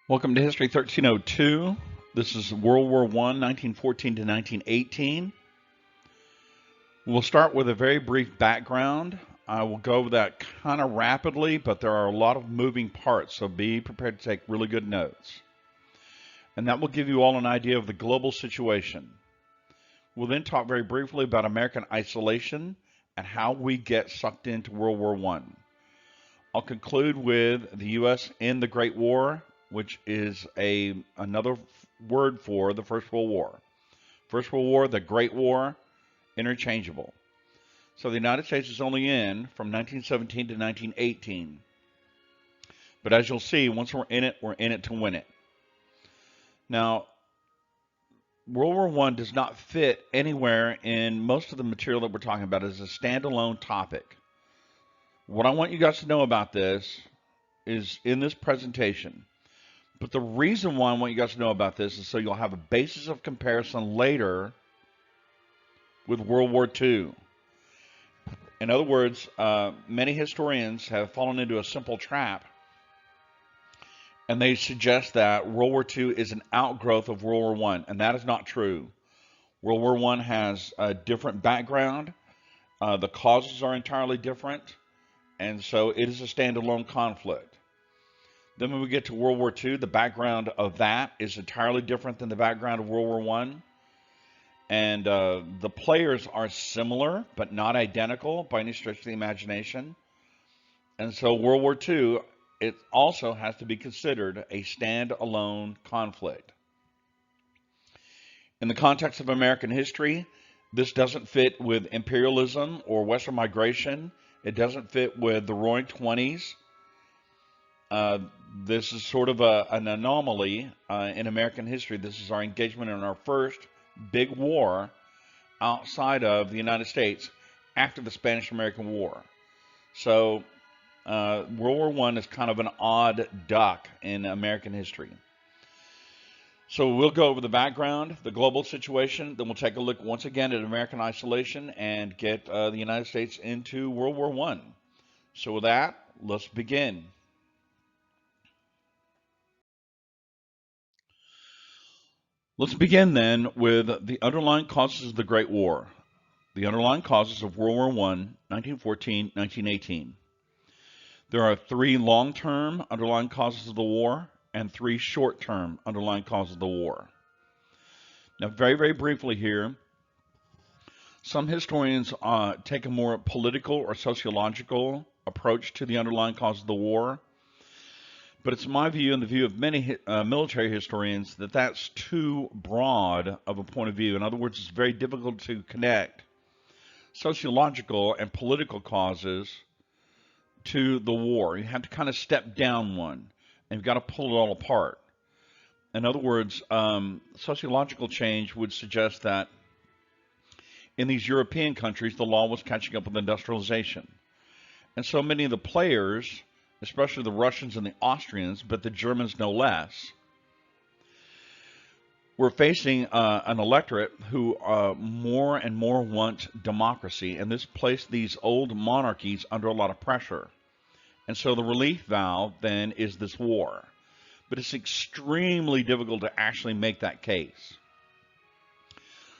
Welcome to History 1302. This is World War I, 1914 to 1918. We'll start with a very brief background. I will go over that kind of rapidly, but there are a lot of moving parts, so be prepared to take really good notes. And that will give you all an idea of the global situation. We'll then talk very briefly about American isolation and how we get sucked into World War I. I'll conclude with the U.S. in the Great War, which is another word for the First World War. First World War, the Great War, interchangeable. So the United States is only in from 1917 to 1918. But as you'll see, once we're in it to win it. Now, World War I does not fit anywhere in most of the material that we're talking about as a standalone topic. What I want you guys to know about this is in this presentation. But the reason why I want you guys to know about this is so you'll have a basis of comparison later with World War II. In other words, many historians have fallen into a simple trap, and they suggest that World War II is an outgrowth of World War I, and that is not true. World War I has a different background. The causes are entirely different, and so it is a standalone conflict. Then when we get to World War II, the background of that is entirely different than the background of World War I. And the players are similar, but not identical by any stretch of the imagination. And so World War II, it also has to be considered a standalone conflict. In the context of American history, this doesn't fit with imperialism or Western migration. It doesn't fit with the Roaring Twenties. This is sort of an anomaly in American history. This is our engagement in our first big war outside of the United States after the Spanish-American War. So World War I is kind of an odd duck in American history. So we'll go over the background, the global situation, then we'll take a look once again at American isolation and get the United States into World War I. So with that, let's begin. Let's begin then with the underlying causes of the Great War. The underlying causes of World War I, 1914-1918. There are three long-term underlying causes of the war and three short-term underlying causes of the war. Now, very, very briefly here, some historians take a more political or sociological approach to the underlying causes of the war. But it's my view and the view of many military historians that that's too broad of a point of view. In other words, it's very difficult to connect sociological and political causes to the war. You have to kind of step down one, and you've got to pull it all apart. In other words, sociological change would suggest that in these European countries, the law was catching up with industrialization. And so many of the players, especially the Russians and the Austrians, but the Germans no less, we're facing an electorate who more and more want democracy, and this placed these old monarchies under a lot of pressure. And so the relief valve then is this war. But it's extremely difficult to actually make that case.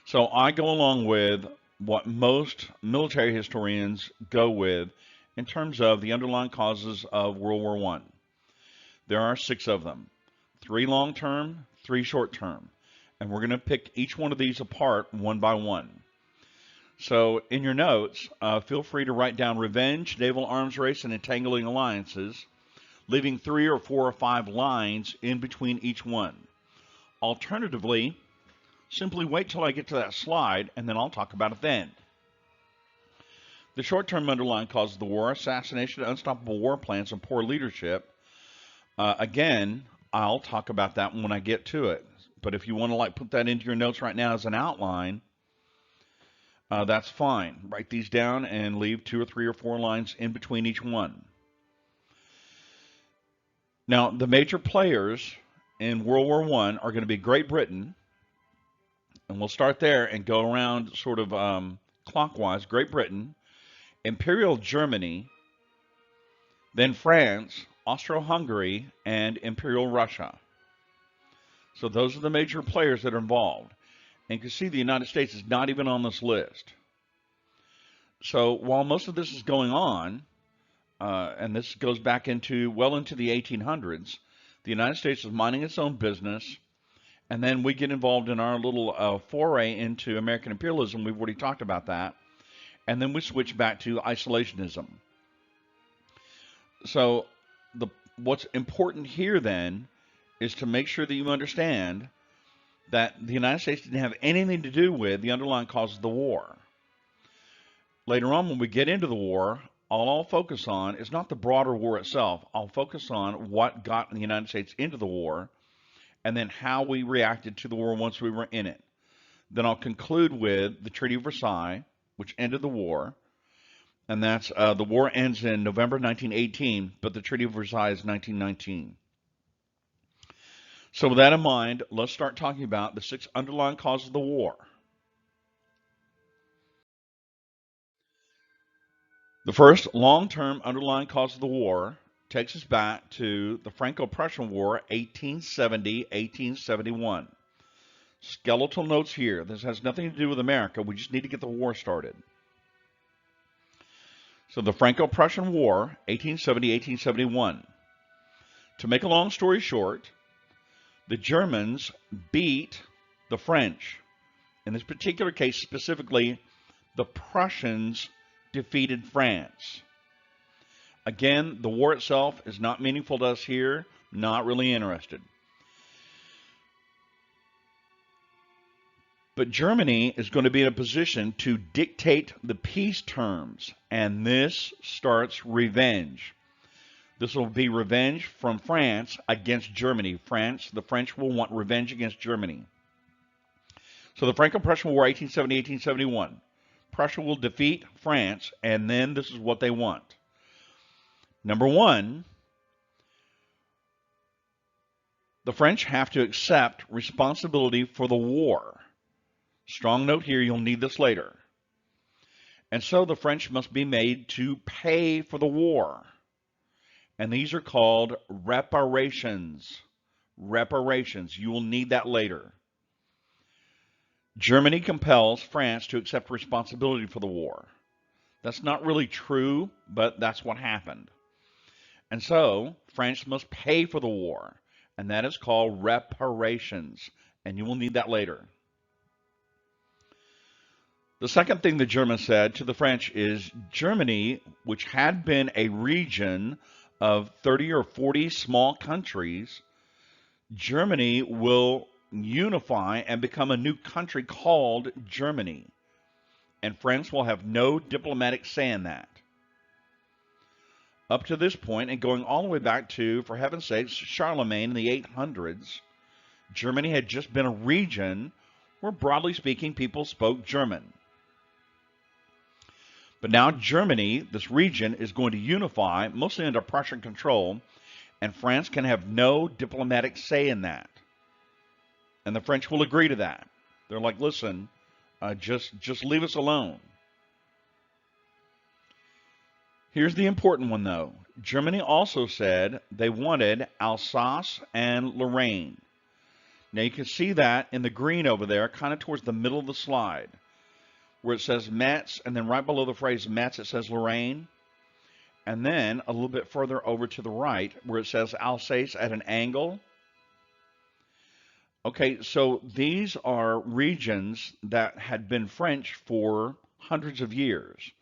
So I go along with what most military historians go with in terms of the underlying causes of World War I. There are 6 of them, 3 long-term, 3 short-term. And we're going to pick each one of these apart one by one. So in your notes, feel free to write down revenge, naval arms race, and entangling alliances, leaving 3 or 4 or 5 lines in between each one. Alternatively, simply wait till I get to that slide, and then I'll talk about it then. The short-term underlying causes of the war: assassination, unstoppable war plans, and poor leadership. Again, I'll talk about that when I get to it. But if you want to put that into your notes right now as an outline, that's fine. Write these down and leave 2 or 3 or 4 lines in between each one. Now, the major players in World War I are going to be Great Britain, and we'll start there and go around sort of clockwise. Great Britain, Imperial Germany, then France, Austro-Hungary, and Imperial Russia. So those are the major players that are involved. And you can see the United States is not even on this list. So while most of this is going on, and this goes back into well into the 1800s, the United States is minding its own business, and then we get involved in our little foray into American imperialism. We've already talked about that. And then we switch back to isolationism. So what's important here then is to make sure that you understand that the United States didn't have anything to do with the underlying cause of the war. Later on, when we get into the war, all I'll focus on is not the broader war itself. I'll focus on what got the United States into the war, and then how we reacted to the war once we were in it. Then I'll conclude with the Treaty of Versailles, which ended the war, and that's the war ends in November 1918, but the Treaty of Versailles is 1919. So with that in mind, let's start talking about the 6 underlying causes of the war. The first long-term underlying cause of the war takes us back to the Franco-Prussian War, 1870-1871. Skeletal notes here. This has nothing to do with America. We just need to get the war started. So the Franco-Prussian War, 1870-1871. To make a long story short, the Germans beat the French. In this particular case, specifically, the Prussians defeated France. Again, the war itself is not meaningful to us here. Not really interested. But Germany is going to be in a position to dictate the peace terms, and this starts revenge. This will be revenge from France against Germany. The French will want revenge against Germany. So the Franco-Prussian War, 1870-1871. Prussia will defeat France, and then this is what they want. Number one, the French have to accept responsibility for the war. Strong note here, you'll need this later. And so the French must be made to pay for the war. And these are called reparations. Reparations. You will need that later. Germany compels France to accept responsibility for the war. That's not really true, but that's what happened. And so France must pay for the war, and that is called reparations. And you will need that later. The second thing the Germans said to the French is Germany, which had been a region of 30 or 40 small countries, Germany will unify and become a new country called Germany. And France will have no diplomatic say in that. Up to this point, and going all the way back to, for heaven's sakes, Charlemagne in the 800s, Germany had just been a region where, broadly speaking, people spoke German. But now Germany, this region, is going to unify, mostly under Prussian control, and France can have no diplomatic say in that. And the French will agree to that. They're like, listen, just leave us alone. Here's the important one, though. Germany also said they wanted Alsace and Lorraine. Now you can see that in the green over there, kind of towards the middle of the slide, where it says Metz, and then right below the phrase Metz it says Lorraine, and then a little bit further over to the right where it says Alsace at an angle. Okay, so these are regions that had been French for hundreds of years.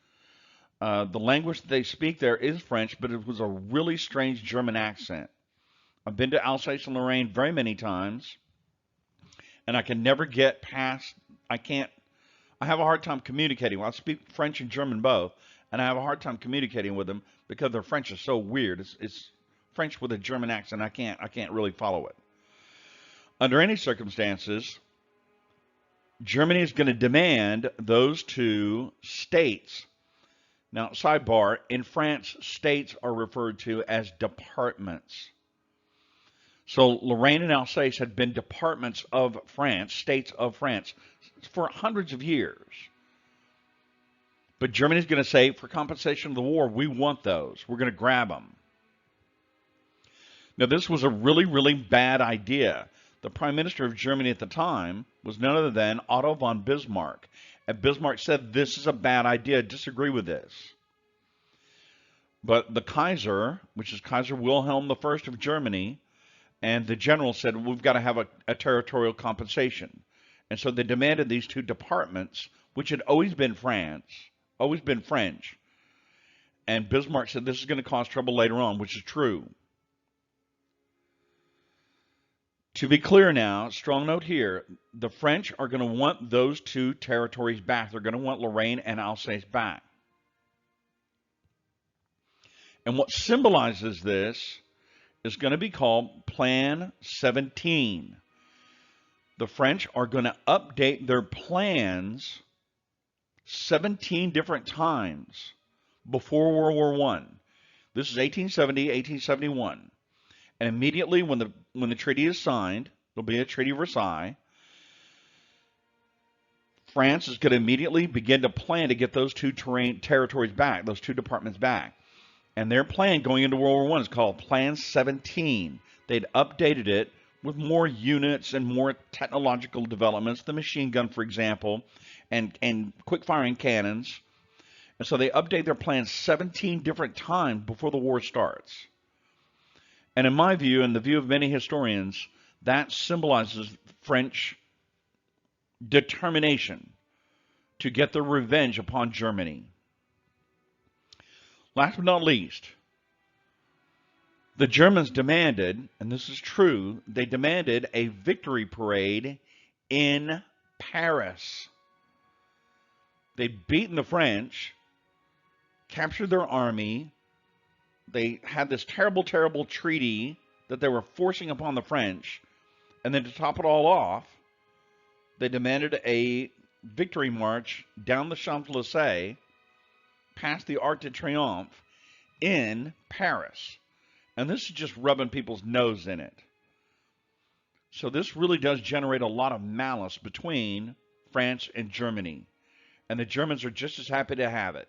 The language that they speak there is French, but it was a really strange German accent. I've been to Alsace and Lorraine very many times, and I can never get past, I have a hard time communicating. Well, I speak French and German both, and I have a hard time communicating with them because their French is so weird. It's French with a German accent. I can't really follow it. Under any circumstances, Germany is going to demand those two states. Now, sidebar, in France, states are referred to as departments. So Lorraine and Alsace had been departments of France, states of France, for hundreds of years. But Germany's going to say, for compensation of the war, we want those. We're going to grab them. Now, this was a really, really bad idea. The Prime Minister of Germany at the time was none other than Otto von Bismarck. And Bismarck said, this is a bad idea, disagree with this. But the Kaiser, which is Kaiser Wilhelm I of Germany, and the general said, we've got to have a territorial compensation. And so they demanded these two departments, which had always been French. And Bismarck said, this is going to cause trouble later on, which is true. To be clear now, strong note here, the French are going to want those two territories back. They're going to want Lorraine and Alsace back. And what symbolizes this is going to be called Plan 17. The French are going to update their plans 17 different times before World War I. This is 1870, 1871. And immediately when the treaty is signed, there'll be a Treaty of Versailles, France is going to immediately begin to plan to get those two territories back, those two departments back. And their plan going into World War I is called Plan 17. They'd updated it with more units and more technological developments, the machine gun, for example, and quick-firing cannons. And so they update their plans 17 different times before the war starts. And in my view, and the view of many historians, that symbolizes French determination to get their revenge upon Germany. Last but not least, the Germans demanded, and this is true, they demanded a victory parade in Paris. They'd beaten the French, captured their army. They had this terrible, terrible treaty that they were forcing upon the French. And then to top it all off, they demanded a victory march down the Champs-Élysées, past the Arc de Triomphe, in Paris. And this is just rubbing people's nose in it. So this really does generate a lot of malice between France and Germany. And the Germans are just as happy to have it.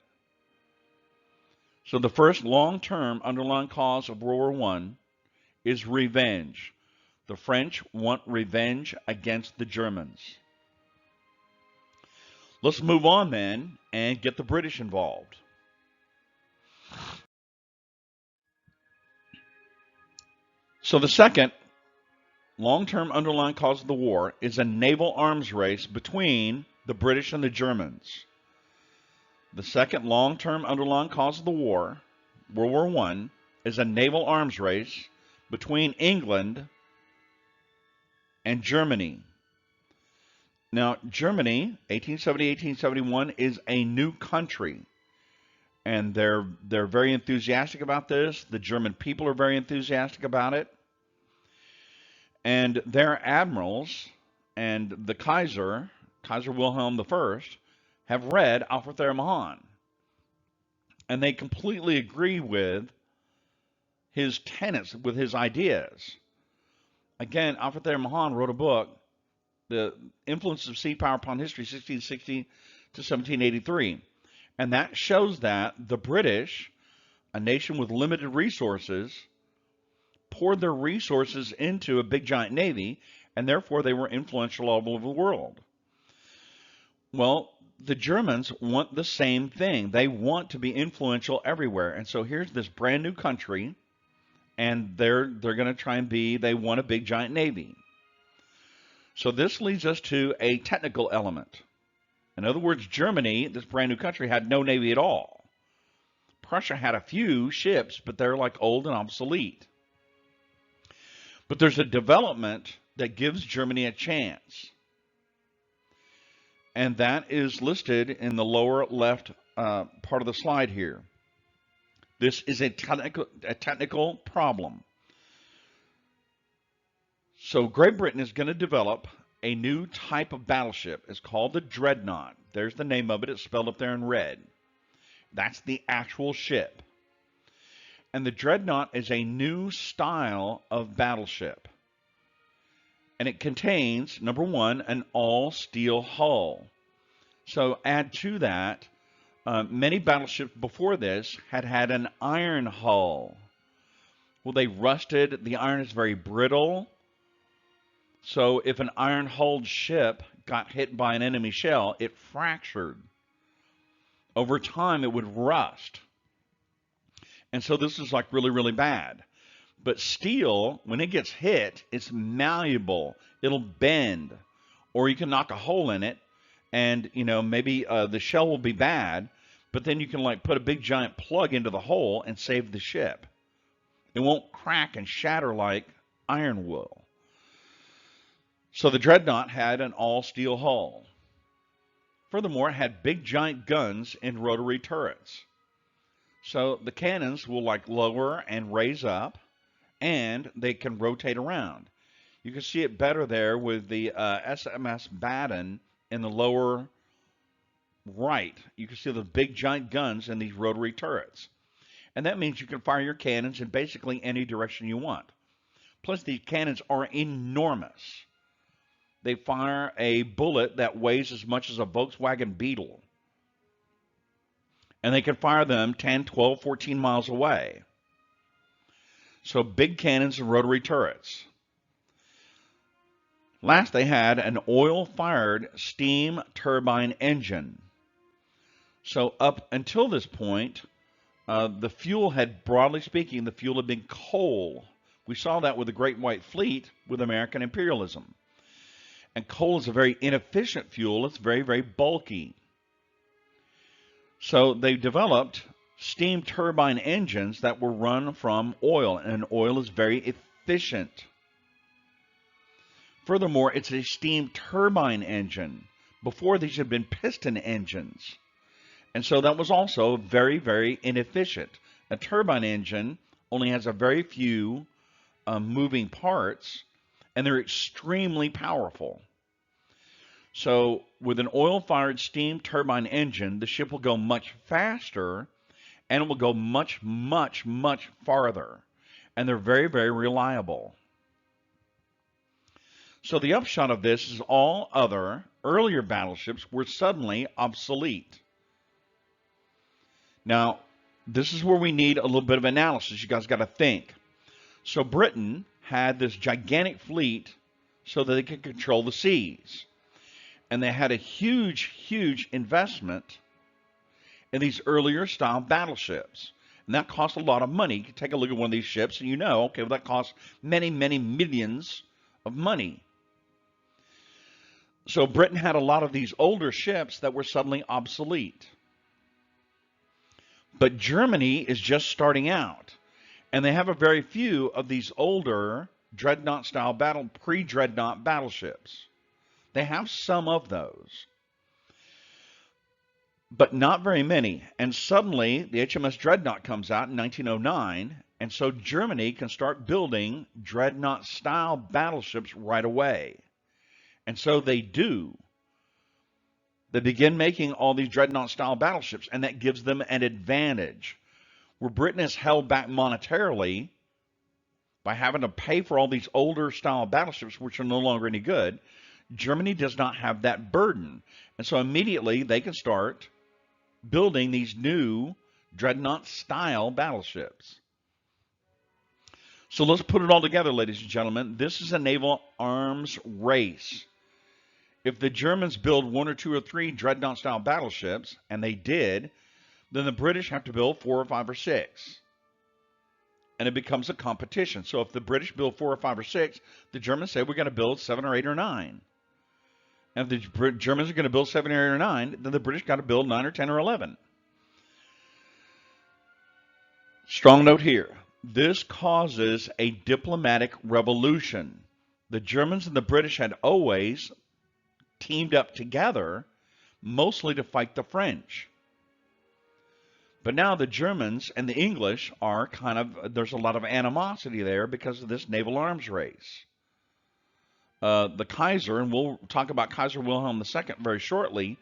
So the first long-term underlying cause of World War I is revenge. The French want revenge against the Germans. Let's move on then and get the British involved. So the second long-term underlying cause of the war is a naval arms race between the British and the Germans. The second long-term underlying cause of the war, World War I, is a naval arms race between England and Germany. Now, Germany, 1870-1871, is a new country, and they're very enthusiastic about this. The German people are very enthusiastic about it. And their admirals and the Kaiser Wilhelm I, have read Alfred MAHAN. And they completely agree with his tenets, with his ideas. Again, Alfred MAHAN wrote a book, The Influence of Sea Power Upon History, 1660 to 1783. And that shows that the British, a nation with limited resources, poured their resources into a big giant navy, and therefore they were influential all over the world. Well, the Germans want the same thing. They want to be influential everywhere. And so here's this brand new country, and they're going to try and they want a big giant navy. So this leads us to a technical element. In other words, Germany, this brand new country, had no navy at all. Prussia had a few ships, but they're like old and obsolete. But there's a development that gives Germany a chance. And that is listed in the lower left part of the slide here. This is a technical problem. So Great Britain is going to develop a new type of battleship. It's called the Dreadnought. There's the name of it. It's spelled up there in red. That's the actual ship. And the Dreadnought is a new style of battleship. And it contains, number one, an all-steel hull. So add to that, many battleships before this had an iron hull. Well, they rusted. The iron is very brittle. So if an iron-hulled ship got hit by an enemy shell, it fractured. Over time, it would rust. And so this is like really, really bad. But steel, when it gets hit, it's malleable. It'll bend. Or you can knock a hole in it, and, you know, maybe the shell will be bad, but then you can, like, put a big giant plug into the hole and save the ship. It won't crack and shatter like iron will. So the dreadnought had an all-steel hull. Furthermore, it had big giant guns and rotary turrets. So the cannons will, like, lower and raise up, and they can rotate around. You can see it better there with the SMS Baden in the lower right. You can see the big giant guns and these rotary turrets. And that means you can fire your cannons in basically any direction you want. Plus, these cannons are enormous. They fire a bullet that weighs as much as a Volkswagen Beetle. And they can fire them 10, 12, 14 miles away. So big cannons and rotary turrets. Last, they had an oil-fired steam turbine engine. So up until this point, the fuel had, broadly speaking, the fuel had been coal. We saw that with the Great White Fleet with American imperialism. And coal is a very inefficient fuel. It's very, very bulky. So they developed steam turbine engines that were run from oil, and oil is very efficient. Furthermore, it's a steam turbine engine. Before, these had been piston engines. And so that was also very, very inefficient. A turbine engine only has a very few moving parts, and they're extremely powerful. So with an oil-fired steam turbine engine, the ship will go much faster, and it will go much, much, much farther. And they're very, very reliable. So the upshot of this is all other earlier battleships were suddenly obsolete. Now, this is where we need a little bit of analysis. You guys got to think. So Britain had this gigantic fleet so that they could control the seas. And they had a huge, huge investment in these earlier style battleships. And that cost a lot of money. You can take a look at one of these ships and you know, okay, well, that costs many, many millions of money. So Britain had a lot of these older ships that were suddenly obsolete. But Germany is just starting out. And they have a very few of these older dreadnought-style pre-dreadnought battleships. They have some of those. But not very many. And suddenly, the HMS Dreadnought comes out in 1909. And so Germany can start building dreadnought-style battleships right away. And so they do. They begin making all these dreadnought-style battleships, and that gives them an advantage. Where Britain is held back monetarily by having to pay for all these older style battleships, which are no longer any good, Germany does not have that burden. And so immediately they can start building these new dreadnought-style battleships. So let's put it all together, ladies and gentlemen. This is a naval arms race. If the Germans build 1 or 2 or 3 dreadnought-style battleships, and they did, then the British have to build 4 or 5 or 6. And it becomes a competition. So if the British build 4 or 5 or 6, the Germans say we're going to build 7 or 8 or 9. And if the Germans are going to build 7 or 8 or 9, then the British got to build 9 or 10 or 11. Strong note here. This causes a diplomatic revolution. The Germans and the British had always teamed up together, mostly to fight the French. But now the Germans and the English are kind of, there's a lot of animosity there because of this naval arms race. The Kaiser, and we'll talk about Kaiser Wilhelm II very shortly,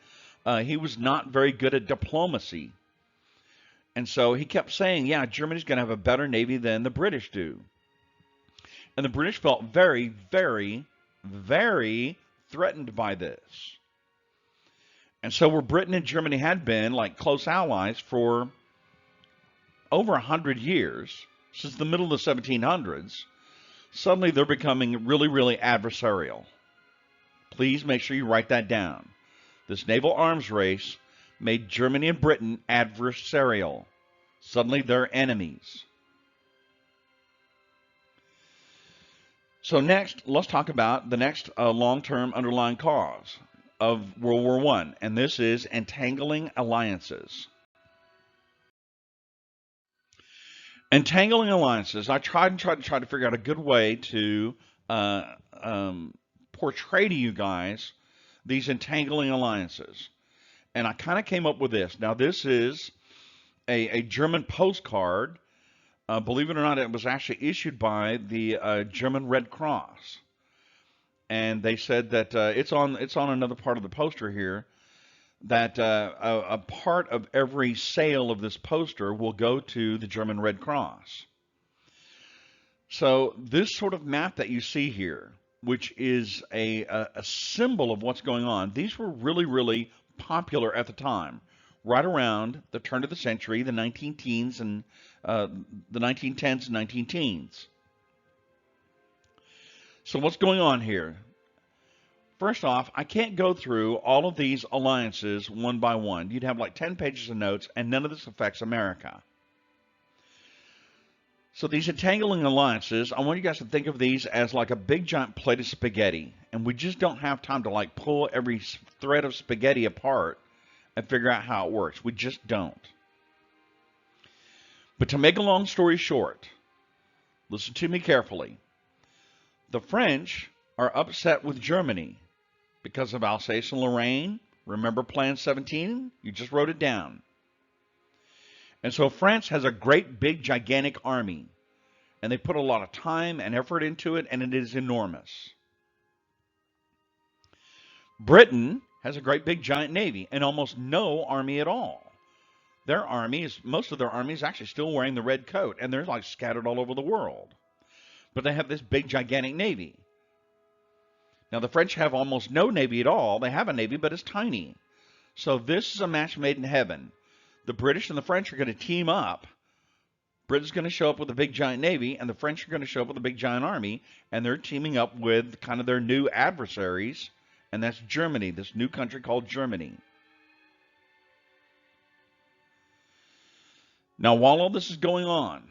he was not very good at diplomacy. And so he kept saying, yeah, Germany's going to have a better navy than the British do. And the British felt very, very, very threatened by this. And so where Britain and Germany had been like close allies for over 100 years, since the middle of the 1700s, Suddenly they're becoming really, really adversarial. Please make sure you write that down. This naval arms race made Germany and Britain adversarial. Suddenly they're enemies. So next, let's talk about the next long-term underlying cause of World War I, and this is entangling alliances. Entangling alliances. I tried to figure out a good way to portray to you guys these entangling alliances, and I kind of came up with this. Now, this is a German postcard. Believe it or not, it was actually issued by the German Red Cross, and they said that it's on another part of the poster here, that a part of every sale of this poster will go to the German Red Cross. So this sort of map that you see here, which is a symbol of what's going on, these were really, really popular at the time, right around the turn of the century, the 19-teens and the 1910s and 19-teens. So what's going on here? First off, I can't go through all of these alliances one by one. You'd have like 10 pages of notes, and none of this affects America. So these entangling alliances, I want you guys to think of these as like a big giant plate of spaghetti, and we just don't have time to like pull every thread of spaghetti apart and figure out how it works. We just don't. But to make a long story short, listen to me carefully. The French are upset with Germany because of Alsace and Lorraine. Remember Plan 17? You just wrote it down. And so France has a great, big, gigantic army. And they put a lot of time and effort into it, and it is enormous. Britain has a great, big, giant navy and almost no army at all. Their army is, most of their army is actually still wearing the red coat, and they're like scattered all over the world. But they have this big, gigantic navy. Now, the French have almost no navy at all. They have a navy, but it's tiny. So this is a match made in heaven. The British and the French are going to team up. Britain's going to show up with a big, giant navy, and the French are going to show up with a big, giant army, and they're teaming up with kind of their new adversaries, and that's Germany, this new country called Germany. Now, while all this is going on,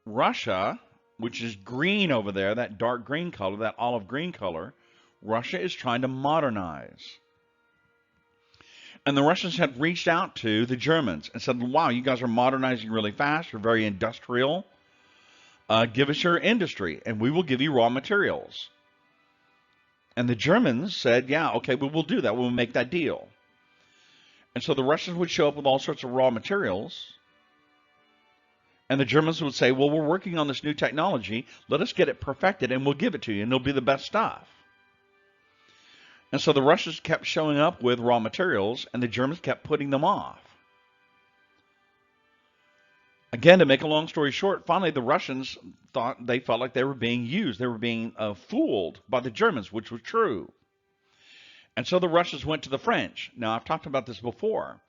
Russia, which is green over there, that dark green color, that olive green color, Russia is trying to modernize. And the Russians had reached out to the Germans and said, wow, you guys are modernizing really fast. You're very industrial. Give us your industry, and we will give you raw materials. And the Germans said, yeah, okay, we'll do that. We'll make that deal. And so the Russians would show up with all sorts of raw materials. And the Germans would say, well, we're working on this new technology. Let us get it perfected, and we'll give it to you, and it'll be the best stuff. And so the Russians kept showing up with raw materials, and the Germans kept putting them off. Again, to make a long story short, finally the Russians felt like they were being used. They were being fooled by the Germans, which was true. And so the Russians went to the French. Now, I've talked about this before.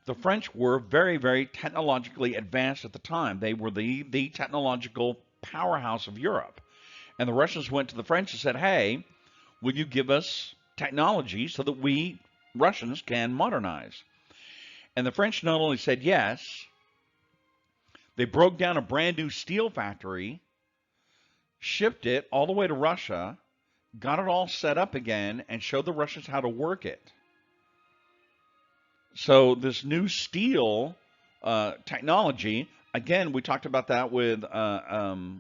The French were very, very technologically advanced at the time. They were the technological powerhouse of Europe. And the Russians went to the French and said, hey, will you give us technology so that we Russians can modernize? And the French not only said yes, they broke down a brand new steel factory, shipped it all the way to Russia, got it all set up again, and showed the Russians how to work it. So this new steel technology, again, we talked about that with the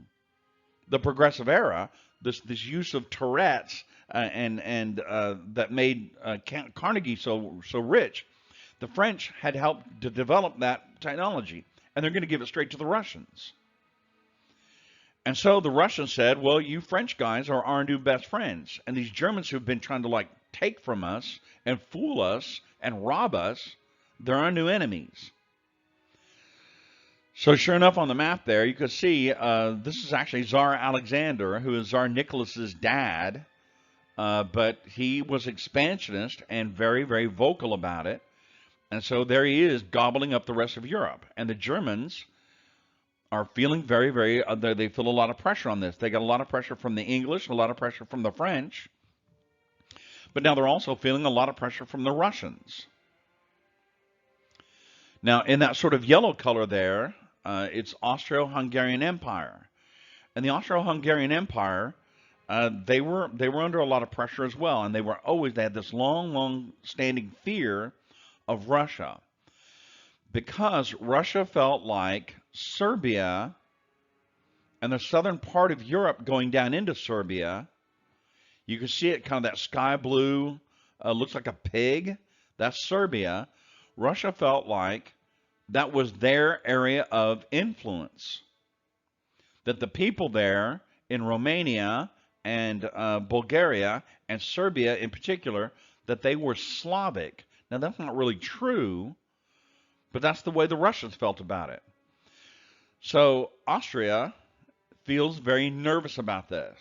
Progressive Era, this use of turrets and that made Carnegie so rich. The French had helped to develop that technology, and they're going to give it straight to the Russians. And so the Russians said, well, you French guys are our new best friends. And these Germans who've been trying to like take from us and fool us and rob us, they're our new enemies. So sure enough, on the map there, you can see this is actually Tsar Alexander, who is Tsar Nicholas's dad. But he was expansionist and very, very vocal about it. And so there he is gobbling up the rest of Europe. And the Germans are feeling very, very, they feel a lot of pressure on this. They got a lot of pressure from the English, a lot of pressure from the French, but now they're also feeling a lot of pressure from the Russians. Now, in that sort of yellow color there, it's Austro-Hungarian Empire. And the Austro-Hungarian Empire, they were under a lot of pressure as well, and they had this long standing fear of Russia, because Russia felt like Serbia and the southern part of Europe going down into Serbia. You can see it, kind of that sky blue, looks like a pig. That's Serbia. Russia felt like that was their area of influence, that the people there in Romania and Bulgaria and Serbia in particular, that they were Slavic. Now, that's not really true, but that's the way the Russians felt about it. So Austria feels very nervous about this.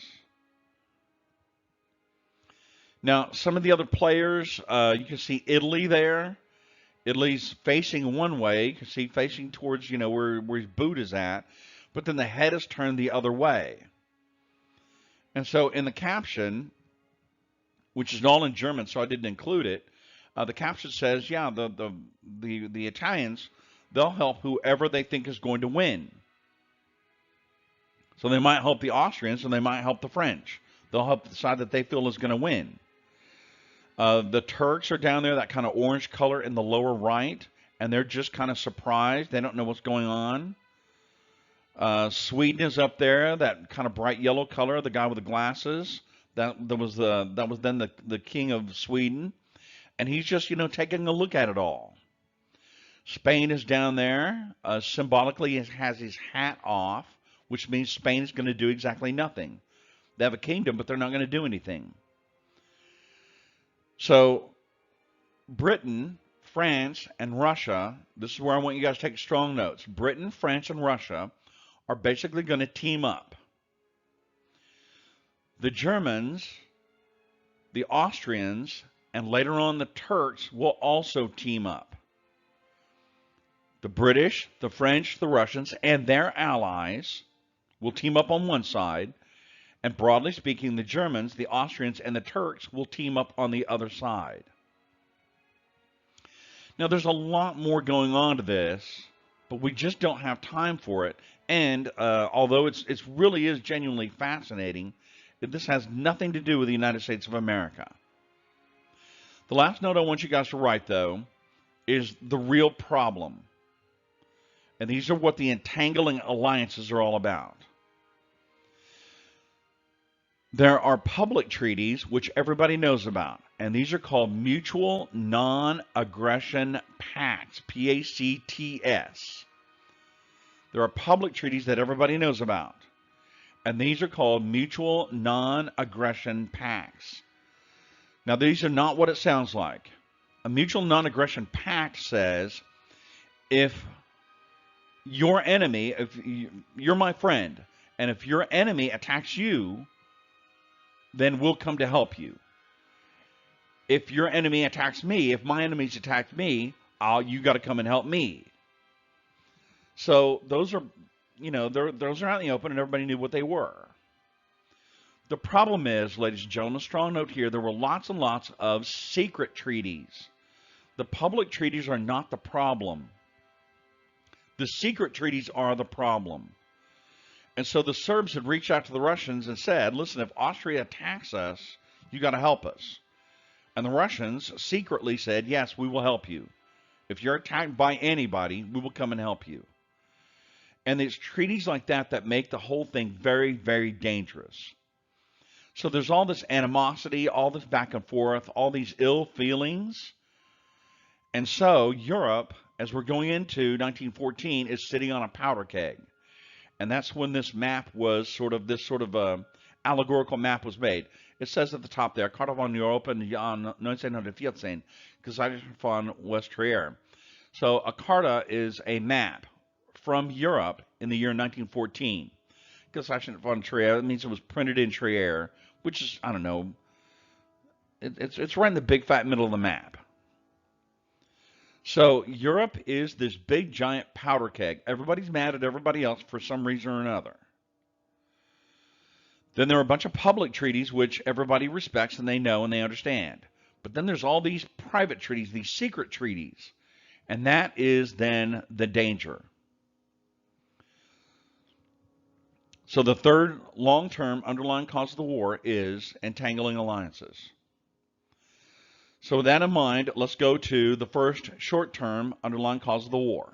Now, some of the other players, you can see Italy there. Italy's facing one way. You can see facing towards, where his boot is at. But then the head is turned the other way. And so in the caption, which is all in German, so I didn't include it, the caption says, yeah, the Italians, they'll help whoever they think is going to win. So they might help the Austrians, and they might help the French. They'll help the side that they feel is going to win. The Turks are down there, that kind of orange color in the lower right, and they're just kind of surprised. They don't know what's going on. Sweden is up there, that kind of bright yellow color, the guy with the glasses. That was then the king of Sweden, and he's just taking a look at it all. Spain is down there. Symbolically, he has his hat off, which means Spain is going to do exactly nothing. They have a kingdom, but they're not going to do anything. So Britain, France, and Russia, this is where I want you guys to take strong notes. Britain, France, and Russia are basically going to team up. The Germans, the Austrians, and later on the Turks will also team up. The British, the French, the Russians, and their allies will team up on one side, and broadly speaking, the Germans, the Austrians, and the Turks will team up on the other side. Now, there's a lot more going on to this, but we just don't have time for it. And although it really is genuinely fascinating, this has nothing to do with the United States of America. The last note I want you guys to write, though, is the real problem. And these are what the entangling alliances are all about. There are public treaties, which everybody knows about, and these are called Mutual Non-Aggression Pacts, P-A-C-T-S. There are public treaties that everybody knows about, and these are called Mutual Non-Aggression Pacts. Now, these are not what it sounds like. A Mutual Non-Aggression Pact says, if your enemy, if you're my friend, and if your enemy attacks you, then we'll come to help you. If your enemy attacks me, if my enemies attack me, you got to come and help me. So those are, those are out in the open, and everybody knew what they were. The problem is, ladies and gentlemen, strong note here, there were lots and lots of secret treaties. The public treaties are not the problem. The secret treaties are the problem. And so the Serbs had reached out to the Russians and said, listen, if Austria attacks us, you got to help us. And the Russians secretly said, yes, we will help you. If you're attacked by anybody, we will come and help you. And it's treaties like that that make the whole thing very, very dangerous. So there's all this animosity, all this back and forth, all these ill feelings. And so Europe, as we're going into 1914, is sitting on a powder keg. And that's when this map was this allegorical map was made. It says at the top there, Karte von Europa im Jahr 1914, Gesellschaft von West-Trier. So a Carta is a map from Europe in the year 1914. Gesellschaft von Trier, it means it was printed in Trier, which is, I don't know, it's right in the big fat middle of the map. So Europe is this big giant powder keg. Everybody's mad at everybody else for some reason or another. Then there are a bunch of public treaties which everybody respects and they know and they understand. But then there's all these private treaties, these secret treaties. And that is then the danger. So the third long-term underlying cause of the war is entangling alliances. So with that in mind, let's go to the first short-term underlying cause of the war.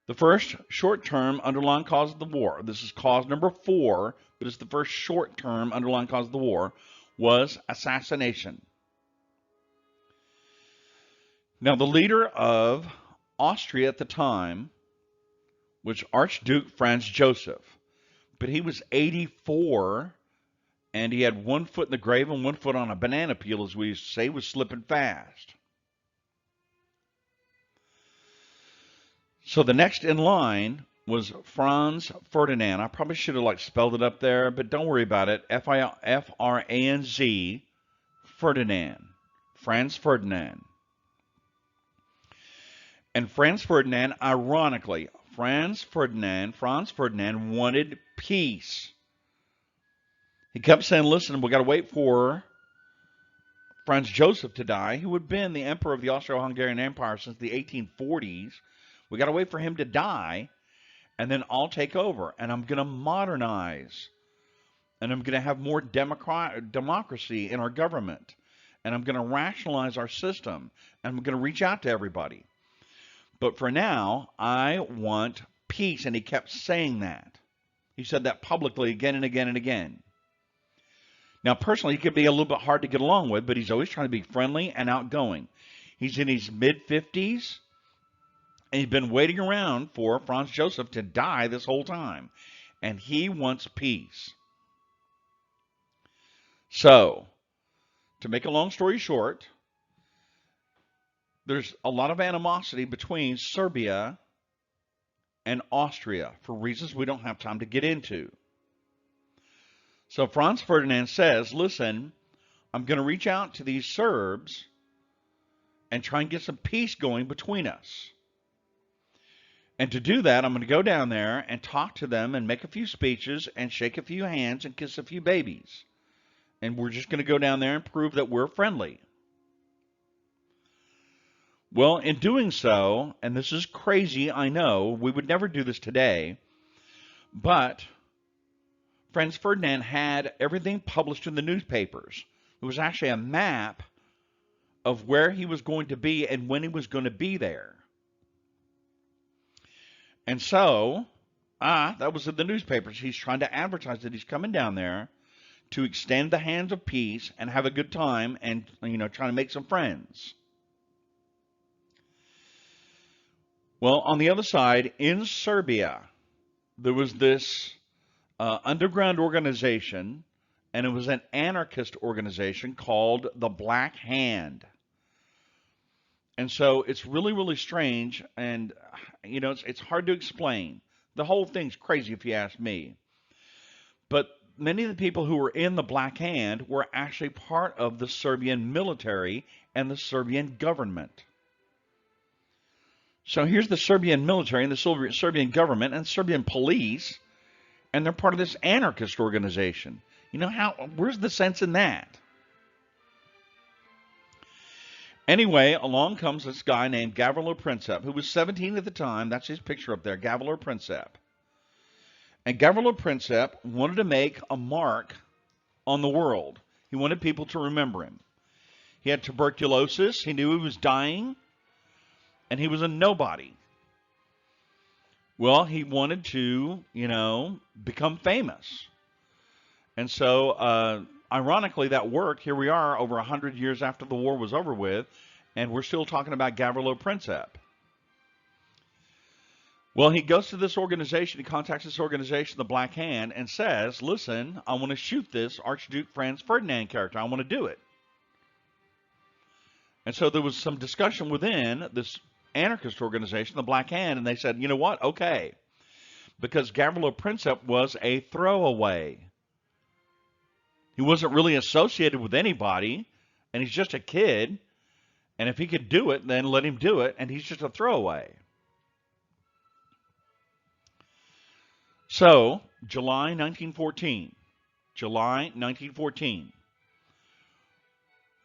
The first short-term underlying cause of the war, this is cause number 4, but it's the first short-term underlying cause of the war, was assassination. Now, the leader of Austria at the time was Archduke Franz Joseph, but he was 84, and he had one foot in the grave and one foot on a banana peel, as we used to say, was slipping fast. So the next in line was Franz Ferdinand. I probably should have spelled it up there, but don't worry about it. F-R-A-N-Z, Ferdinand. Franz Ferdinand. And Franz Ferdinand, ironically, Franz Ferdinand wanted peace. He kept saying, listen, we got to wait for Franz Joseph to die, who had been the emperor of the Austro-Hungarian Empire since the 1840s. We got to wait for him to die, and then I'll take over, and I'm going to modernize, and I'm going to have more democracy in our government, and I'm going to rationalize our system, and I'm going to reach out to everybody. But for now, I want peace, and he kept saying that. He said that publicly again and again and again. Now, personally, he could be a little bit hard to get along with, but he's always trying to be friendly and outgoing. He's in his mid-50s, and he's been waiting around for Franz Joseph to die this whole time. And he wants peace. So, to make a long story short, there's a lot of animosity between Serbia and Austria for reasons we don't have time to get into. So Franz Ferdinand says, listen, I'm going to reach out to these Serbs and try and get some peace going between us. And to do that, I'm going to go down there and talk to them and make a few speeches and shake a few hands and kiss a few babies. And we're just going to go down there and prove that we're friendly. Well, in doing so, and this is crazy, I know, we would never do this today, but Franz Ferdinand had everything published in the newspapers. It was actually a map of where he was going to be and when he was going to be there. And so, that was in the newspapers. He's trying to advertise that he's coming down there to extend the hands of peace and have a good time and, trying to make some friends. Well, on the other side, in Serbia, there was this underground organization, and it was an anarchist organization called the Black Hand. And so it's really, really strange, and, it's hard to explain. The whole thing's crazy if you ask me. But many of the people who were in the Black Hand were actually part of the Serbian military and the Serbian government. So here's the Serbian military and the Serbian government and Serbian police, and they're part of this anarchist organization. Where's the sense in that? Anyway, along comes this guy named Gavrilo Princip, who was 17 at the time. That's his picture up there, Gavrilo Princip. And Gavrilo Princip wanted to make a mark on the world. He wanted people to remember him. He had tuberculosis. He knew he was dying. And he was a nobody. Well, he wanted to, become famous. And so, ironically, that worked. Here we are over 100 years after the war was over with, and we're still talking about Gavrilo Princip. Well, he goes to this organization, he contacts this organization, the Black Hand, and says, listen, I want to shoot this Archduke Franz Ferdinand character. I want to do it. And so there was some discussion within this anarchist organization, the Black Hand, and they said, you know what, okay. Because Gavrilo Princip was a throwaway. He wasn't really associated with anybody, and he's just a kid, And if he could do it, then let him do it, and he's just a throwaway. So, July 1914. July 1914.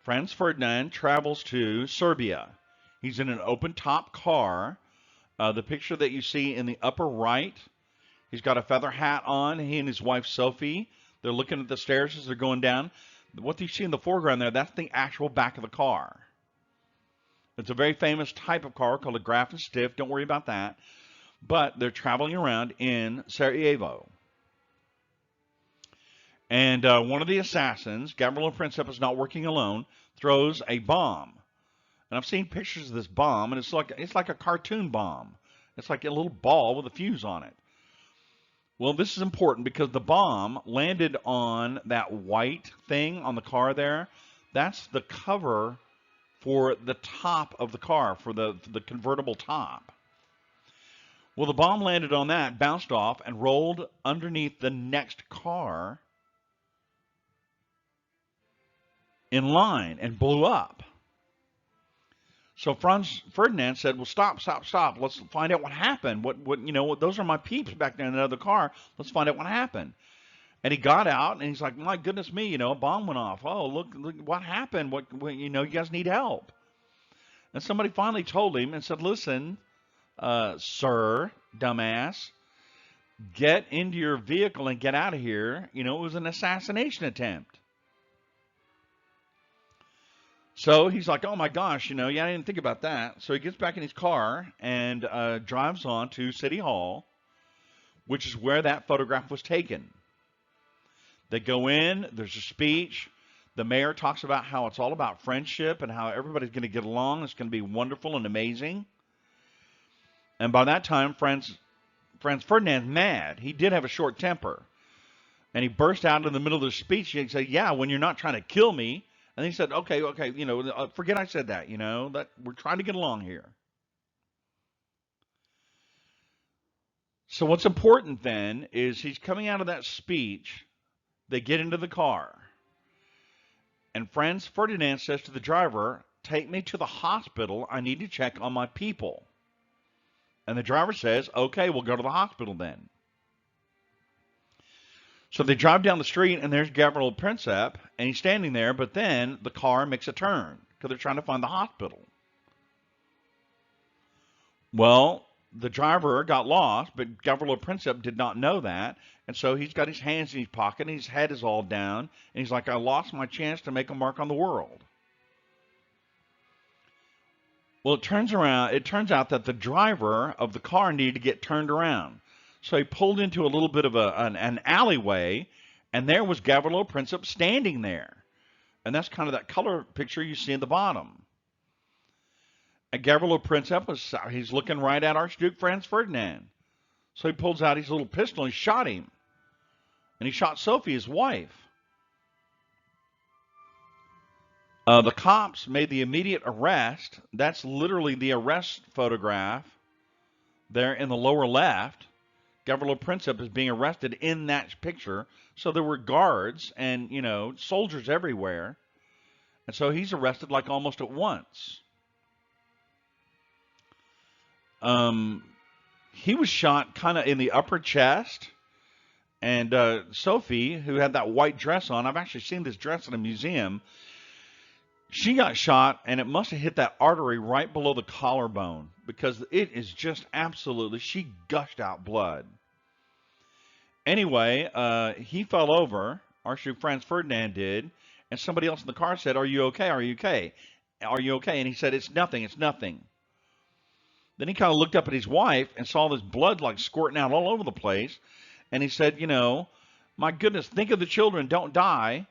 Franz Ferdinand travels to Serbia. He's in an open-top car. The picture that you see in the upper right, he's got a feather hat on. He and his wife, Sophie, they're looking at the stairs as they're going down. What you see in the foreground there, that's the actual back of the car. It's a very famous type of car called a Graf and Stiff. Don't worry about that. But they're traveling around in Sarajevo. And one of the assassins, Gavrilo Princip, is not working alone, throws a bomb. And I've seen pictures of this bomb, and it's like a cartoon bomb. It's like a little ball with a fuse on it. Well, this is important because the bomb landed on that white thing on the car there. That's the cover for the top of the car, for the convertible top. Well, the bomb landed on that, bounced off, and rolled underneath the next car in line and blew up. So Franz Ferdinand said, well, stop. Let's find out what happened. Those are my peeps back there in the other car. Let's find out what happened. And he got out, and he's like, my goodness me, a bomb went off. Oh, look what happened. You guys need help. And somebody finally told him and said, listen, sir, dumbass, get into your vehicle and get out of here. It was an assassination attempt. So he's like, oh my gosh, I didn't think about that. So he gets back in his car and drives on to City Hall, which is where that photograph was taken. They go in, there's a speech. The mayor talks about how it's all about friendship and how everybody's going to get along. It's going to be wonderful and amazing. And by that time, Franz Ferdinand's mad. He did have a short temper. And he burst out in the middle of the speech. He said, yeah, when you're not trying to kill me. And he said, okay, forget I said that, that we're trying to get along here. So what's important then is he's coming out of that speech. They get into the car. And Franz Ferdinand says to the driver, take me to the hospital. I need to check on my people. And the driver says, okay, we'll go to the hospital then. So they drive down the street, and there's Gavrilo Princip, and he's standing there, but then the car makes a turn because they're trying to find the hospital. Well, the driver got lost, but Gavrilo Princip did not know that, and so he's got his hands in his pocket, and his head is all down, and he's like, I lost my chance to make a mark on the world. Well, it turns out that the driver of the car needed to get turned around. So he pulled into a little bit of an alleyway, and there was Gavrilo Princip standing there. And that's kind of that color picture you see in the bottom. And Gavrilo Princip he's looking right at Archduke Franz Ferdinand. So he pulls out his little pistol and shot him. And he shot Sophie, his wife. The cops made the immediate arrest. That's literally the arrest photograph there in the lower left. Gavrilo Princip is being arrested in that picture. So there were guards and, soldiers everywhere. And so he's arrested like almost at once. He was shot kind of in the upper chest. And Sophie, who had that white dress on, I've actually seen this dress in a museum. She got shot, and it must have hit that artery right below the collarbone because it is just absolutely, she gushed out blood. Anyway, he fell over, Archduke Franz Ferdinand did, and somebody else in the car said, are you okay? Are you okay? Are you okay? And he said, it's nothing, it's nothing. Then he kind of looked up at his wife and saw this blood like squirting out all over the place. And he said, my goodness, think of the children, don't die.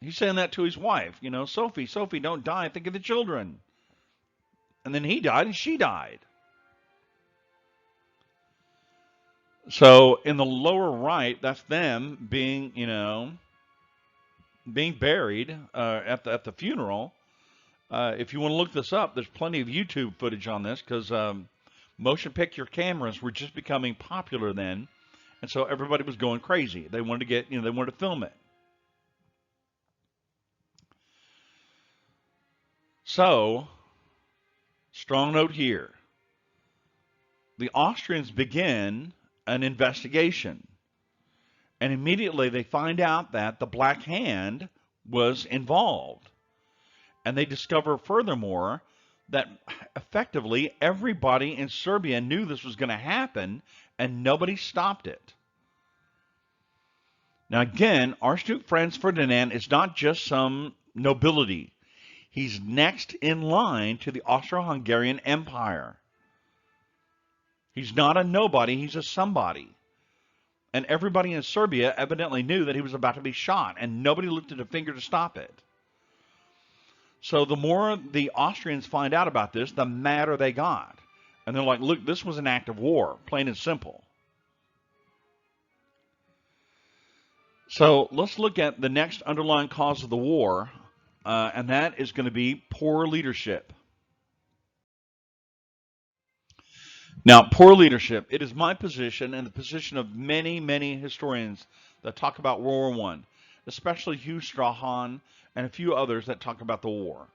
He's saying that to his wife, Sophie, don't die, think of the children. And then he died and she died. So in the lower right, that's them being, being buried at the funeral. If you want to look this up, there's plenty of YouTube footage on this because motion picture cameras were just becoming popular then. And so everybody was going crazy. They wanted to they wanted to film it. So, strong note here. The Austrians begin an investigation, and immediately they find out that the Black Hand was involved. And they discover furthermore that effectively everybody in Serbia knew this was going to happen and nobody stopped it. Now again, Archduke Franz Ferdinand is not just some nobility. He's next in line to the Austro-Hungarian Empire. He's not a nobody, he's a somebody. And everybody in Serbia evidently knew that he was about to be shot, and nobody lifted a finger to stop it. So the more the Austrians find out about this, the madder they got. And they're like, look, this was an act of war, plain and simple. So let's look at the next underlying cause of the war, and that is going to be poor leadership. Now, poor leadership, it is my position and the position of many, many historians that talk about World War I, especially Hugh Strahan and a few others that talk about the war.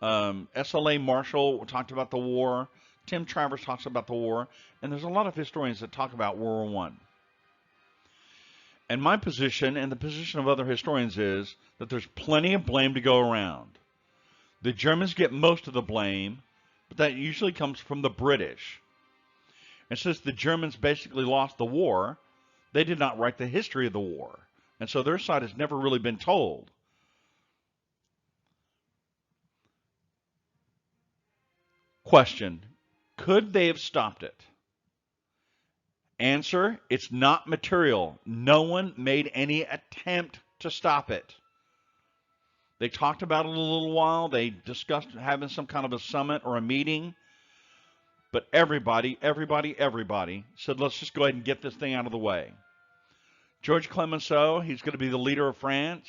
S.L.A. Marshall talked about the war. Tim Travers talks about the war. And there's a lot of historians that talk about World War I. And my position and the position of other historians is that there's plenty of blame to go around. The Germans get most of the blame, but that usually comes from the British. And since the Germans basically lost the war, they did not write the history of the war. And so their side has never really been told. Question, could they have stopped it? Answer, it's not material. No one made any attempt to stop it. They talked about it a little while. They discussed having some kind of a summit or a meeting. But everybody said, let's just go ahead and get this thing out of the way. George Clemenceau, he's going to be the leader of France.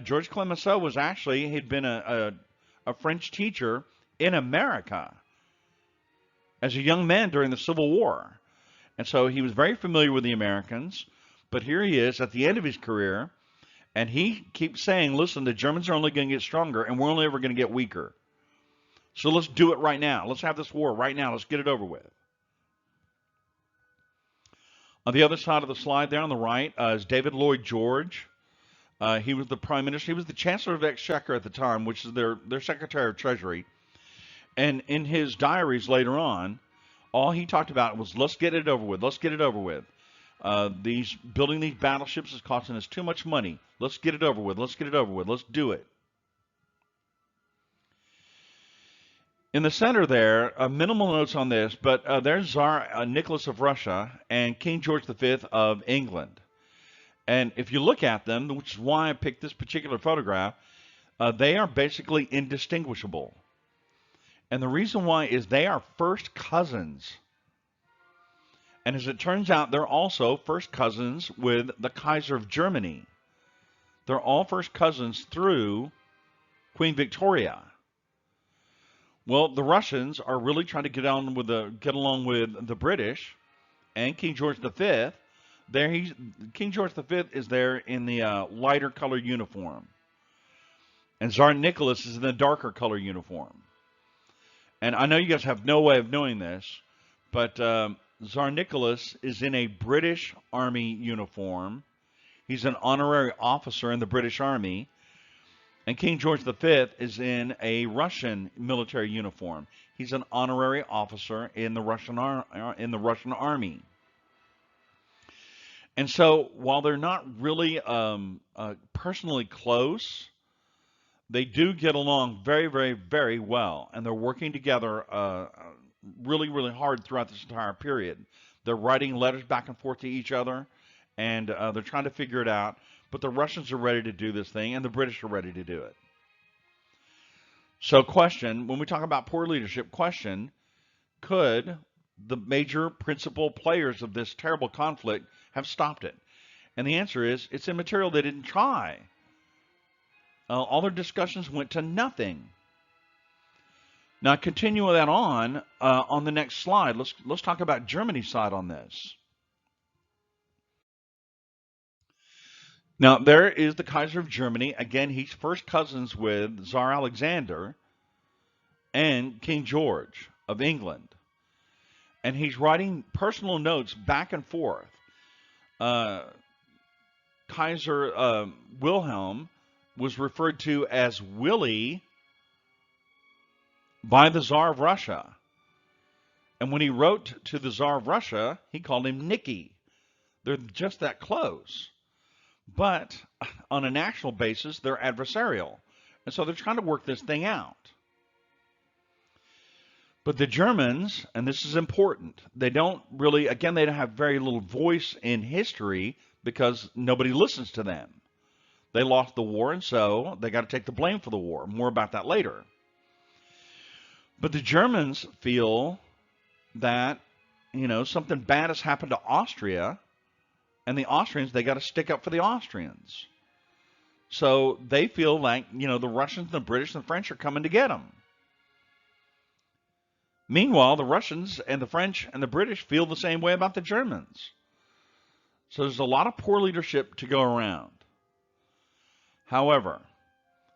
George Clemenceau was actually, he'd been a French teacher in America as a young man during the Civil War. And so he was very familiar with the Americans. But here he is at the end of his career, and he keeps saying, listen, the Germans are only going to get stronger, and we're only ever going to get weaker. So let's do it right now. Let's have this war right now. Let's get it over with. On the other side of the slide there on the right is David Lloyd George. He was the prime minister. He was the chancellor of the Exchequer at the time, which is their secretary of treasury. And in his diaries later on, all he talked about was, let's get it over with. Let's get it over with. Building these battleships is costing us too much money. Let's get it over with. Let's get it over with. Let's do it. In the center there, minimal notes on this, but there's Tsar Nicholas of Russia and King George V of England. And if you look at them, which is why I picked this particular photograph, they are basically indistinguishable. And the reason why is they are first cousins. And as it turns out, they're also first cousins with the Kaiser of Germany. They're all first cousins through Queen Victoria. Well, the Russians are really trying to get along with the British, and King George V. King George V is there in the lighter color uniform, and Tsar Nicholas is in the darker color uniform. And I know you guys have no way of knowing this, but Tsar Nicholas is in a British Army uniform. He's an honorary officer in the British Army. And King George V is in a Russian military uniform. He's an honorary officer in the Russian Army. And so, while they're not really personally close, they do get along very, very, very well. And they're working together really, really hard throughout this entire period. They're writing letters back and forth to each other, and they're trying to figure it out. But the Russians are ready to do this thing, and the British are ready to do it. So question, when we talk about poor leadership, question, could the major principal players of this terrible conflict have stopped it? And the answer is, it's immaterial. They didn't try. All their discussions went to nothing. Now, continuing that on the next slide, let's talk about Germany's side on this. Now, there is the Kaiser of Germany. Again, he's first cousins with Tsar Alexander. and King George of England. And he's writing personal notes back and forth. Uh, Kaiser Wilhelm was referred to as Willie by the Tsar of Russia. And when he wrote to the Tsar of Russia, he called him Nicky. They're just that close. But on a national basis, they're adversarial. And so they're trying to work this thing out. But the Germans, and this is important, they don't really, again, they don't have very little voice in history because nobody listens to them. They lost the war, and so they got to take the blame for the war. More about that later. But the Germans feel that, something bad has happened to Austria, and the Austrians, they got to stick up for the Austrians. So they feel like, the Russians, the British, and the French are coming to get them. Meanwhile, the Russians and the French and the British feel the same way about the Germans. So there's a lot of poor leadership to go around. However,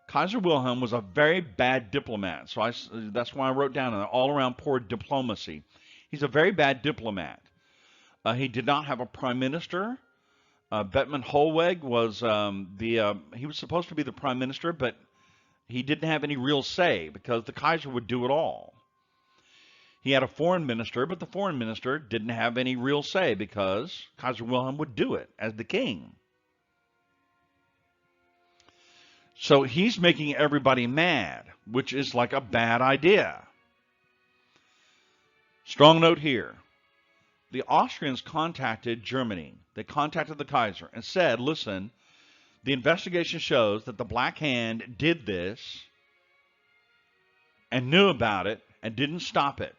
Kaiser Wilhelm was a very bad diplomat. So that's why I wrote down all around poor diplomacy. He's a very bad diplomat. He did not have a prime minister. Bettman Hollweg was he was supposed to be the prime minister, but he didn't have any real say because the Kaiser would do it all. He had a foreign minister, but the foreign minister didn't have any real say because Kaiser Wilhelm would do it as the king. So he's making everybody mad, which is like a bad idea. Strong note here. The Austrians contacted Germany. They contacted the Kaiser and said, listen, the investigation shows that the Black Hand did this and knew about it and didn't stop it.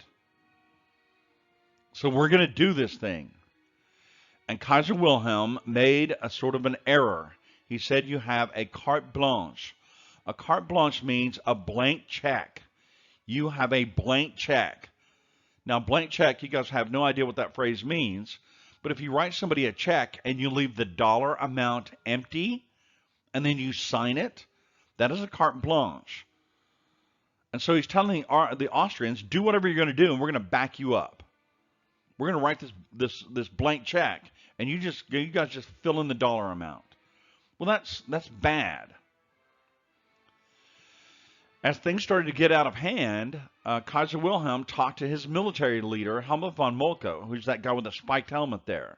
So we're going to do this thing. And Kaiser Wilhelm made a sort of an error. He said you have a carte blanche. A carte blanche means a blank check. You have a blank check. Now, blank check, you guys have no idea what that phrase means. But if you write somebody a check and you leave the dollar amount empty and then you sign it, that is a carte blanche. And so he's telling the Austrians, do whatever you're going to do and we're going to back you up. We're going to write this blank check, and you guys just fill in the dollar amount. Well, that's bad. As things started to get out of hand, Kaiser Wilhelm talked to his military leader, Helmut von Moltke, who's that guy with the spiked helmet there.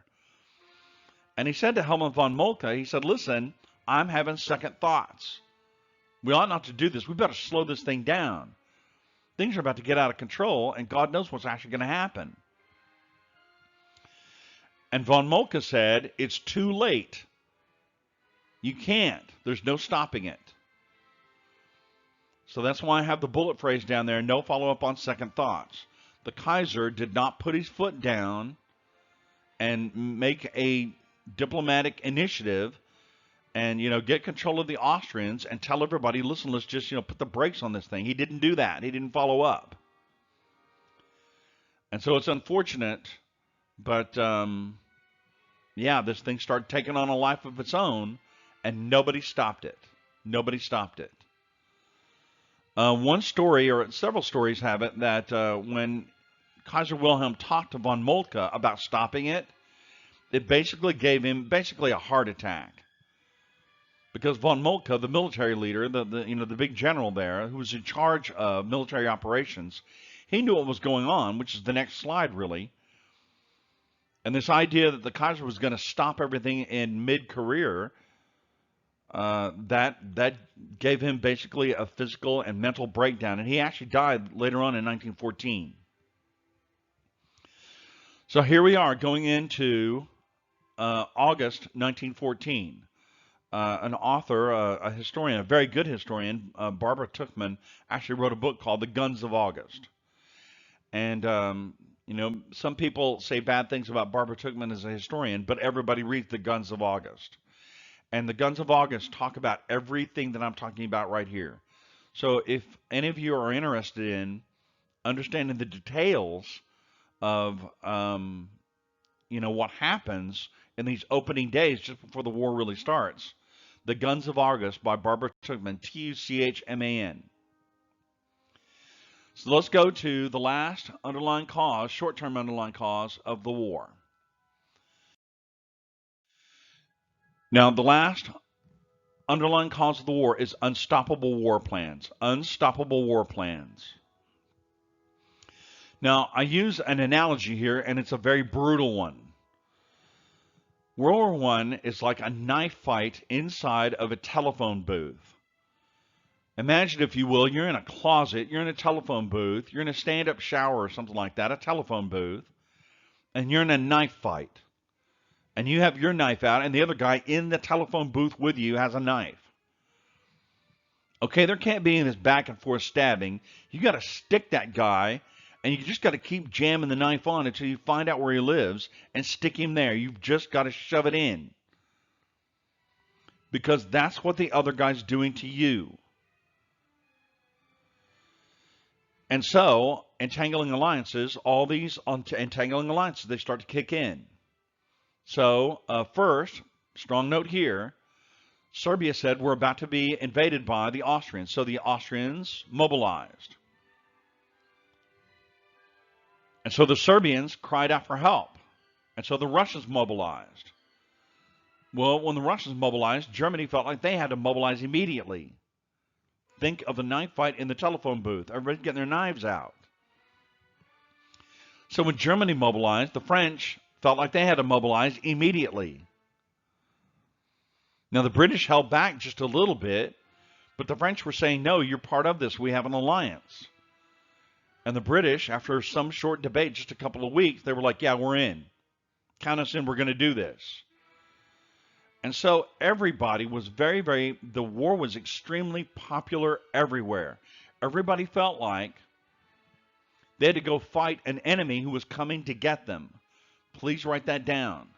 And he said to Helmut von Moltke, he said, listen, I'm having second thoughts. We ought not to do this. We better slow this thing down. Things are about to get out of control, and God knows what's actually going to happen. And von Moltke said, it's too late. You can't. There's no stopping it. So that's why I have the bullet phrase down there, no follow-up on second thoughts. The Kaiser did not put his foot down and make a diplomatic initiative and, get control of the Austrians and tell everybody, listen, let's just, put the brakes on this thing. He didn't do that. He didn't follow up. And so it's unfortunate. But, this thing started taking on a life of its own, and nobody stopped it. Nobody stopped it. One story, or several stories have it, that when Kaiser Wilhelm talked to von Moltke about stopping it, it basically gave him a heart attack. Because von Moltke, the military leader, the big general there, who was in charge of military operations, he knew what was going on, which is the next slide, really. And this idea that the Kaiser was going to stop everything in mid-career, that gave him basically a physical and mental breakdown. And he actually died later on in 1914. So here we are going into August 1914. An author, a historian, a very good historian, Barbara Tuchman, actually wrote a book called The Guns of August. And some people say bad things about Barbara Tuchman as a historian, but everybody reads The Guns of August. And The Guns of August talk about everything that I'm talking about right here. So if any of you are interested in understanding the details of, what happens in these opening days just before the war really starts, The Guns of August by Barbara Tuchman, Tuchman. So let's go to the last underlying cause, short-term underlying cause of the war. Now, the last underlying cause of the war is unstoppable war plans. Unstoppable war plans. Now, I use an analogy here, and it's a very brutal one. World War I is like a knife fight inside of a telephone booth. Imagine, if you will, you're in a closet, you're in a telephone booth, you're in a stand-up shower or something like that, a telephone booth, and you're in a knife fight. And you have your knife out, and the other guy in the telephone booth with you has a knife. Okay, there can't be any this back and forth stabbing. You got to stick that guy, and you just got to keep jamming the knife on until you find out where he lives and stick him there. You've just got to shove it in. Because that's what the other guy's doing to you. And so, entangling alliances, all these entangling alliances, they start to kick in. So, first, strong note here, Serbia said we're about to be invaded by the Austrians. So the Austrians mobilized. And so the Serbians cried out for help. And so the Russians mobilized. Well, when the Russians mobilized, Germany felt like they had to mobilize immediately. Think of the knife fight in the telephone booth. Everybody's getting their knives out. So when Germany mobilized, the French felt like they had to mobilize immediately. Now, the British held back just a little bit, but the French were saying, no, you're part of this. We have an alliance. And the British, after some short debate, just a couple of weeks, they were like, yeah, we're in. Count us in. We're going to do this. And so everybody was the war was extremely popular everywhere. Everybody felt like they had to go fight an enemy who was coming to get them. Please write that down.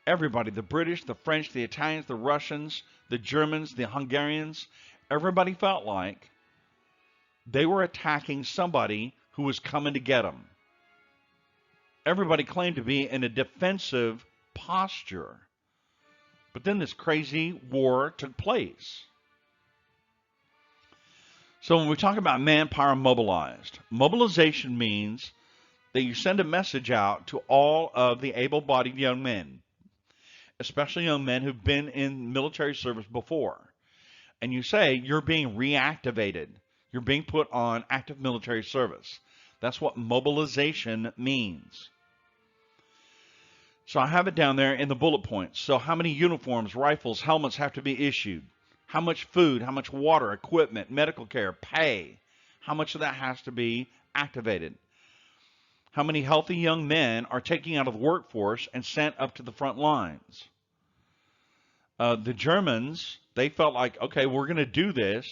Everybody, the British, the French, the Italians, the Russians, the Germans, the Hungarians, everybody felt like they were attacking somebody who was coming to get them. Everybody claimed to be in a defensive posture. But then this crazy war took place. So when we talk about manpower mobilized, mobilization means that you send a message out to all of the able-bodied young men, especially young men who've been in military service before. And you say you're being reactivated. You're being put on active military service. That's what mobilization means. So I have it down there in the bullet points. So how many uniforms, rifles, helmets have to be issued? How much food, how much water, equipment, medical care, pay? How much of that has to be activated? How many healthy young men are taken out of the workforce and sent up to the front lines? The Germans, they felt like, okay, we're going to do this.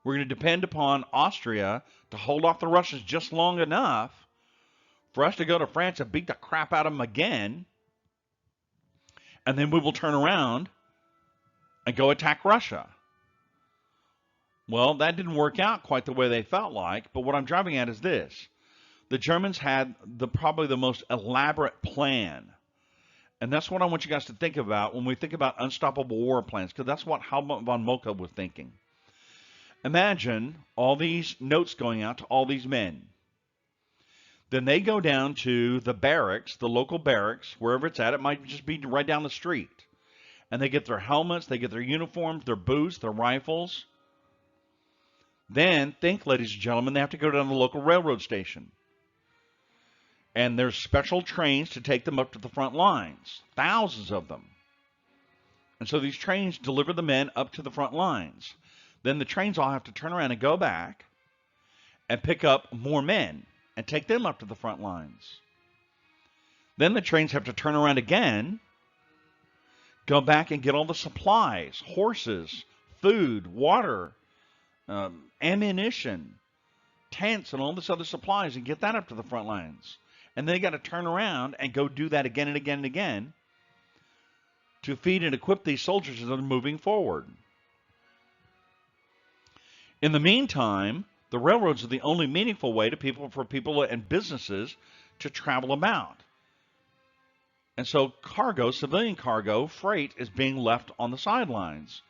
We're going to depend upon Austria to hold off the Russians just long enough for us to go to France and beat the crap out of them again, and then we will turn around and go attack Russia. Well, that didn't work out quite the way they felt like, but what I'm driving at is this. The Germans had probably the most elaborate plan, and that's what I want you guys to think about when we think about unstoppable war plans, because that's what Helmut von Moltke was thinking. Imagine all these notes going out to all these men. Then they go down to the barracks, the local barracks, wherever it's at. It might just be right down the street. And they get their helmets, they get their uniforms, their boots, their rifles. Then, think, ladies and gentlemen, they have to go down to the local railroad station. And there's special trains to take them up to the front lines. Thousands of them. And so these trains deliver the men up to the front lines. Then the trains all have to turn around and go back and pick up more men and take them up to the front lines. Then the trains have to turn around again, go back and get all the supplies, horses, food, water, ammunition, tents, and all this other supplies, and get that up to the front lines. And then they got to turn around and go do that again and again and again to feed and equip these soldiers as they're moving forward. In the meantime, the railroads are the only meaningful way for people and businesses to travel about. And so cargo, civilian cargo, freight is being left on the sidelines.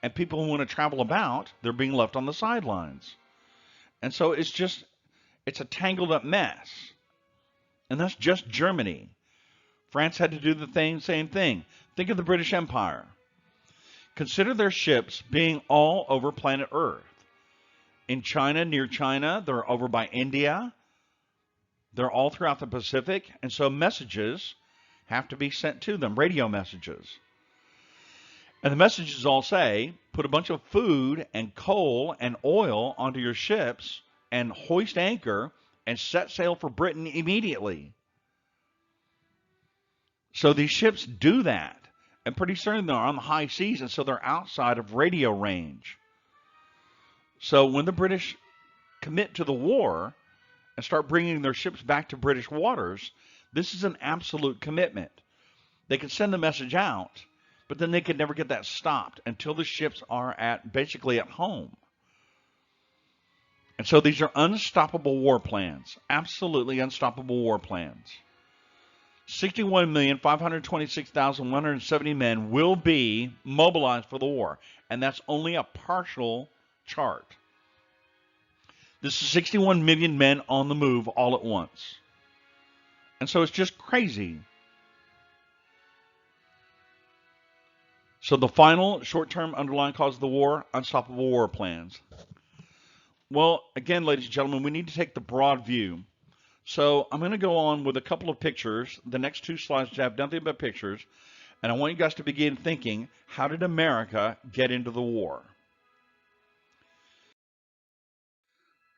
And people who want to travel about, they're being left on the sidelines. And so it's a tangled up mess. And that's just Germany. France had to do the same thing. Think of the British Empire. Consider their ships being all over planet Earth. In China, near China, they're over by India. They're all throughout the Pacific. And so messages have to be sent to them, radio messages. And the messages all say, put a bunch of food and coal and oil onto your ships and hoist anchor and set sail for Britain immediately. So these ships do that. And pretty soon they're on the high seas, and so they're outside of radio range. So when the British commit to the war and start bringing their ships back to British waters, this is an absolute commitment. They can send the message out, but then they can never get that stopped until the ships are basically at home. And so these are unstoppable war plans, absolutely unstoppable war plans. 61,526,170 men will be mobilized for the war, and that's only a partial chart. This is 61 million men on the move all at once. And so it's just crazy. So the final short-term underlying cause of the war, unstoppable war plans. Well, again, ladies and gentlemen, we need to take the broad view. So I'm going to go on with a couple of pictures. The next two slides have nothing but pictures. And I want you guys to begin thinking, how did America get into the war?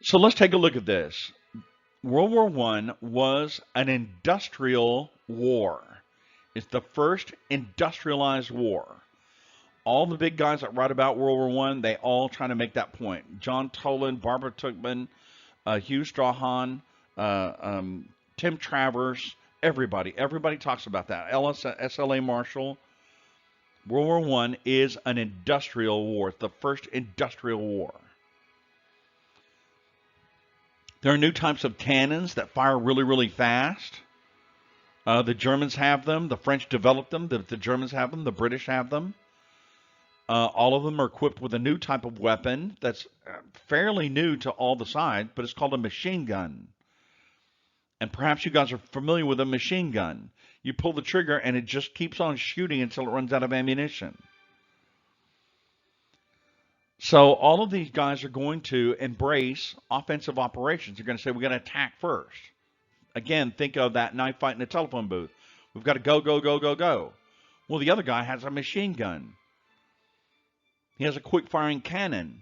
So let's take a look at this. World War I was an industrial war. It's the first industrialized war. All the big guys that write about World War I, they all try to make that point. John Toland, Barbara Tuchman, Hugh Strahan, Tim Travers, everybody talks about that. SLA Marshall. World War I is an industrial war. It's the first industrial war. There are new types of cannons that fire really, really fast. The Germans have them. The French developed them. The Germans have them. The British have them. All of them are equipped with a new type of weapon that's fairly new to all the sides, but it's called a machine gun. And perhaps you guys are familiar with a machine gun. You pull the trigger and it just keeps on shooting until it runs out of ammunition. So all of these guys are going to embrace offensive operations. They're going to say, we're going to attack first. Again, think of that knife fight in the telephone booth. We've got to go, go, go, go, go. Well, the other guy has a machine gun. He has a quick-firing cannon.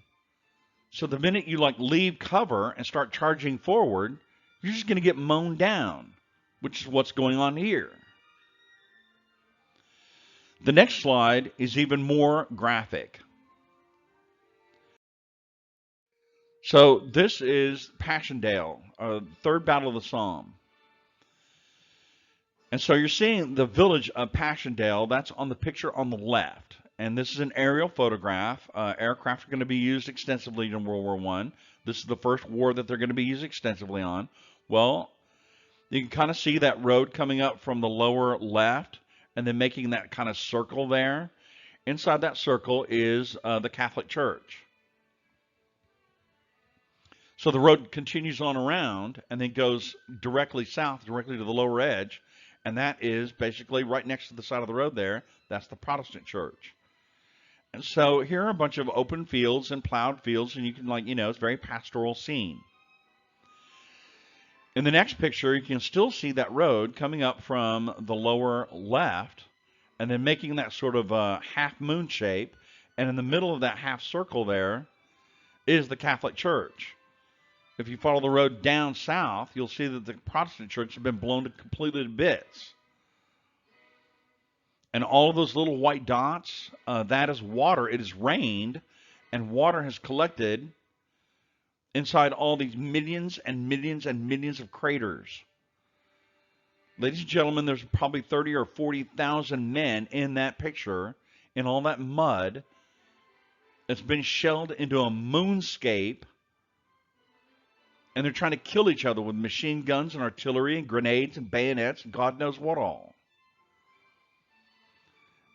So the minute you leave cover and start charging forward, you're just going to get mown down, which is what's going on here. The next slide is even more graphic. So this is Passchendaele, Third Battle of the Somme. And so you're seeing the village of Passchendaele. That's on the picture on the left. And this is an aerial photograph. Aircraft are going to be used extensively in World War I. This is the first war that they're going to be used extensively on. Well, you can kind of see that road coming up from the lower left and then making that kind of circle there. Inside that circle is the Catholic Church. So the road continues on around and then goes directly south, directly to the lower edge. And that is basically right next to the side of the road there. That's the Protestant church. And so here are a bunch of open fields and plowed fields, and you can it's a very pastoral scene. In the next picture, you can still see that road coming up from the lower left and then making that sort of half moon shape. And in the middle of that half circle there is the Catholic Church. If you follow the road down south, you'll see that the Protestant church has been blown completely to bits. And all of those little white dots, that is water. It has rained, and water has collected inside all these millions and millions and millions of craters. Ladies and gentlemen, there's probably 30 or 40,000 men in that picture, in all that mud that's been shelled into a moonscape. And they're trying to kill each other with machine guns and artillery and grenades and bayonets and God knows what all.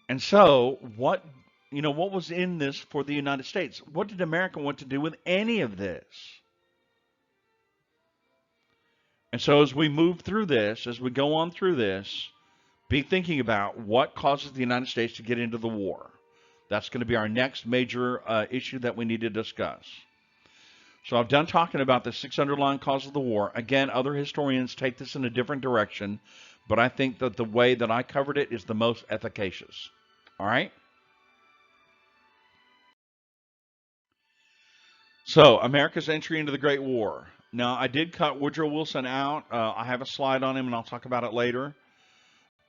And so, what was in this for the United States? What did America want to do with any of this? And so as we move through this, as we go on through this, be thinking about what causes the United States to get into the war. That's going to be our next major issue that we need to discuss. So I've done talking about the 6 underlying causes of the war. Again, other historians take this in a different direction, but I think that the way that I covered it is the most efficacious. All right? So, America's entry into the Great War. Now, I did cut Woodrow Wilson out. I have a slide on him, and I'll talk about it later.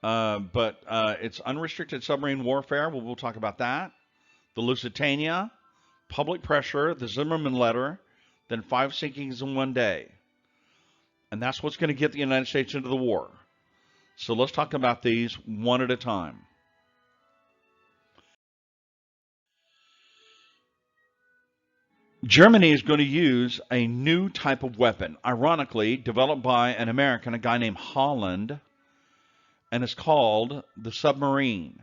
But it's unrestricted submarine warfare. We'll talk about that. The Lusitania, public pressure, the Zimmerman letter, then 5 sinkings in one day. And that's what's going to get the United States into the war. So let's talk about these one at a time. Germany is going to use a new type of weapon, ironically developed by an American, a guy named Holland, and it's called the submarine.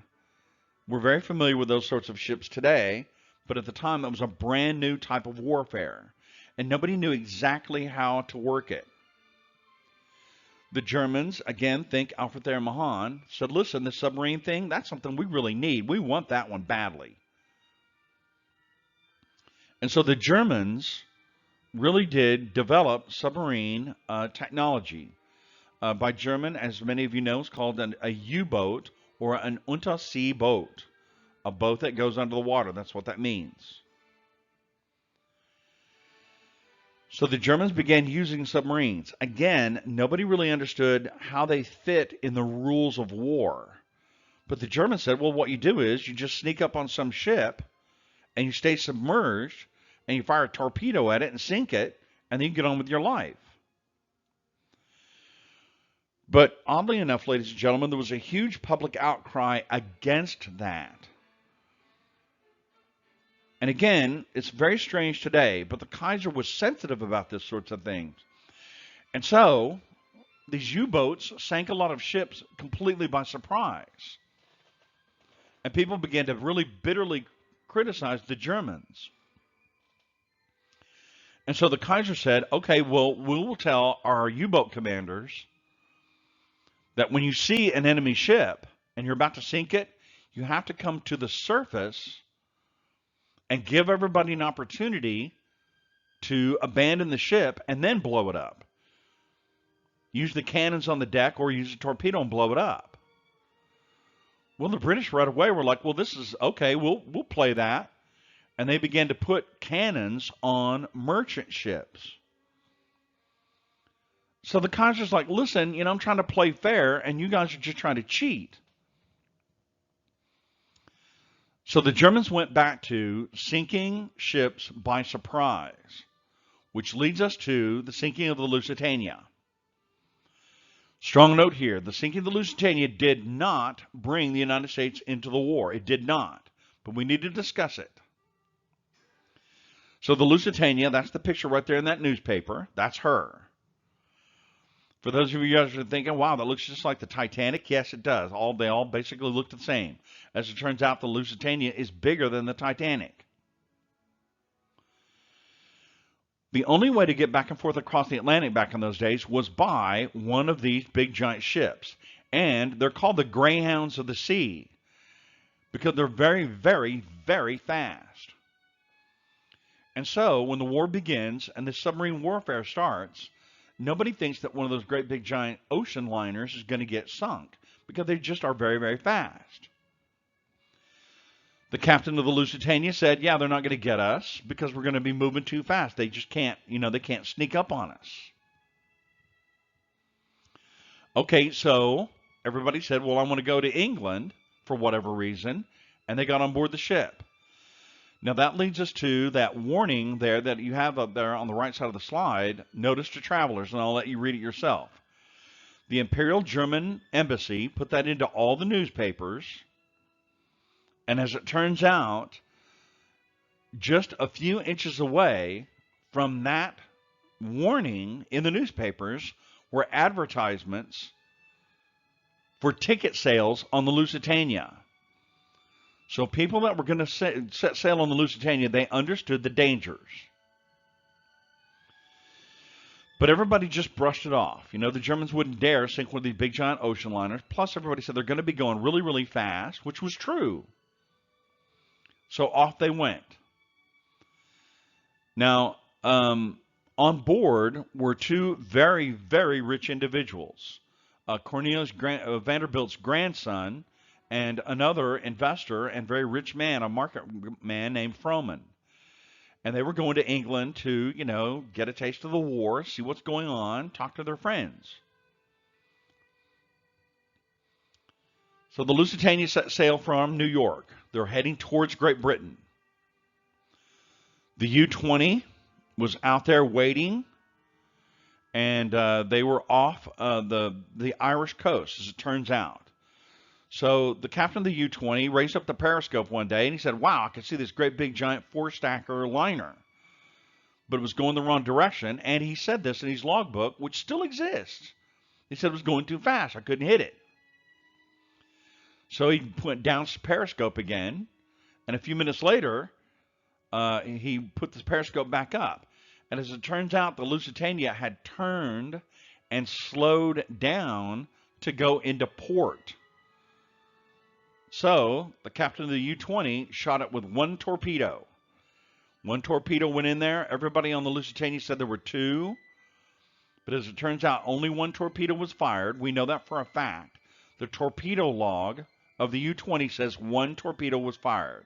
We're very familiar with those sorts of ships today, but at the time it was a brand new type of warfare, and nobody knew exactly how to work it. The Germans, again, think Alfred Thayer Mahan, said, listen, the submarine thing, that's something we really need. We want that one badly. And so the Germans really did develop submarine technology. By German, as many of you know, it's called a U-boat or an Untersee boat, a boat that goes under the water. That's what that means. So the Germans began using submarines. Again, nobody really understood how they fit in the rules of war. But the Germans said, well, what you do is you just sneak up on some ship and you stay submerged, and you fire a torpedo at it and sink it, and then you get on with your life. But oddly enough, ladies and gentlemen, there was a huge public outcry against that. And again, it's very strange today, but the Kaiser was sensitive about this sorts of things. And so, these U-boats sank a lot of ships completely by surprise. And people began to really bitterly criticize the Germans. And so the Kaiser said, okay, well, we will tell our U-boat commanders that when you see an enemy ship and you're about to sink it, you have to come to the surface and give everybody an opportunity to abandon the ship and then blow it up. Use the cannons on the deck or use a torpedo and blow it up. Well, the British right away were like, well, this is okay, we'll play that. And they began to put cannons on merchant ships. So the Kaiser's like, listen, I'm trying to play fair, and you guys are just trying to cheat. So the Germans went back to sinking ships by surprise, which leads us to the sinking of the Lusitania. Strong note here, the sinking of the Lusitania did not bring the United States into the war. It did not. But we need to discuss it. So the Lusitania, that's the picture right there in that newspaper. That's her. For those of you guys who are thinking, wow, that looks just like the Titanic. Yes, it does. They all basically look the same. As it turns out, the Lusitania is bigger than the Titanic. The only way to get back and forth across the Atlantic back in those days was by one of these big giant ships. And they're called the Greyhounds of the Sea because they're very, very, very fast. And so when the war begins and the submarine warfare starts, nobody thinks that one of those great big giant ocean liners is going to get sunk because they just are very, very fast. The captain of the Lusitania said, yeah, they're not going to get us because we're going to be moving too fast. They just can't, they can't sneak up on us. Okay, so everybody said, well, I want to go to England for whatever reason, and they got on board the ship. Now that leads us to that warning there that you have up there on the right side of the slide, notice to travelers, and I'll let you read it yourself. The Imperial German Embassy put that into all the newspapers, and as it turns out, just a few inches away from that warning in the newspapers were advertisements for ticket sales on the Lusitania. So people that were going to set sail on the Lusitania, they understood the dangers. But everybody just brushed it off. You know, the Germans wouldn't dare sink one of these big giant ocean liners. Plus, everybody said they're going to be going really, really fast, which was true. So off they went. Now, on board were two very, very rich individuals. Cornelius Vanderbilt's grandson and another investor and very rich man, a market man named Frohman. And they were going to England to, you know, get a taste of the war, see what's going on, talk to their friends. So the Lusitania set sail from New York. They're heading towards Great Britain. The U-20 was out there waiting, and they were off the Irish coast, as it turns out. So the captain of the U-20 raised up the periscope one day, and he said, wow, I can see this great big giant four-stacker liner. But it was going the wrong direction, and he said this in his logbook, which still exists. He said it was going too fast. I couldn't hit it. So he went down periscope again, and a few minutes later, he put the periscope back up. And as it turns out, the Lusitania had turned and slowed down to go into port. So the captain of the U-20 shot it with one torpedo. One torpedo went in there. Everybody on the Lusitania said there were two. But as it turns out, only one torpedo was fired. We know that for a fact. The torpedo log of the U-20 says one torpedo was fired.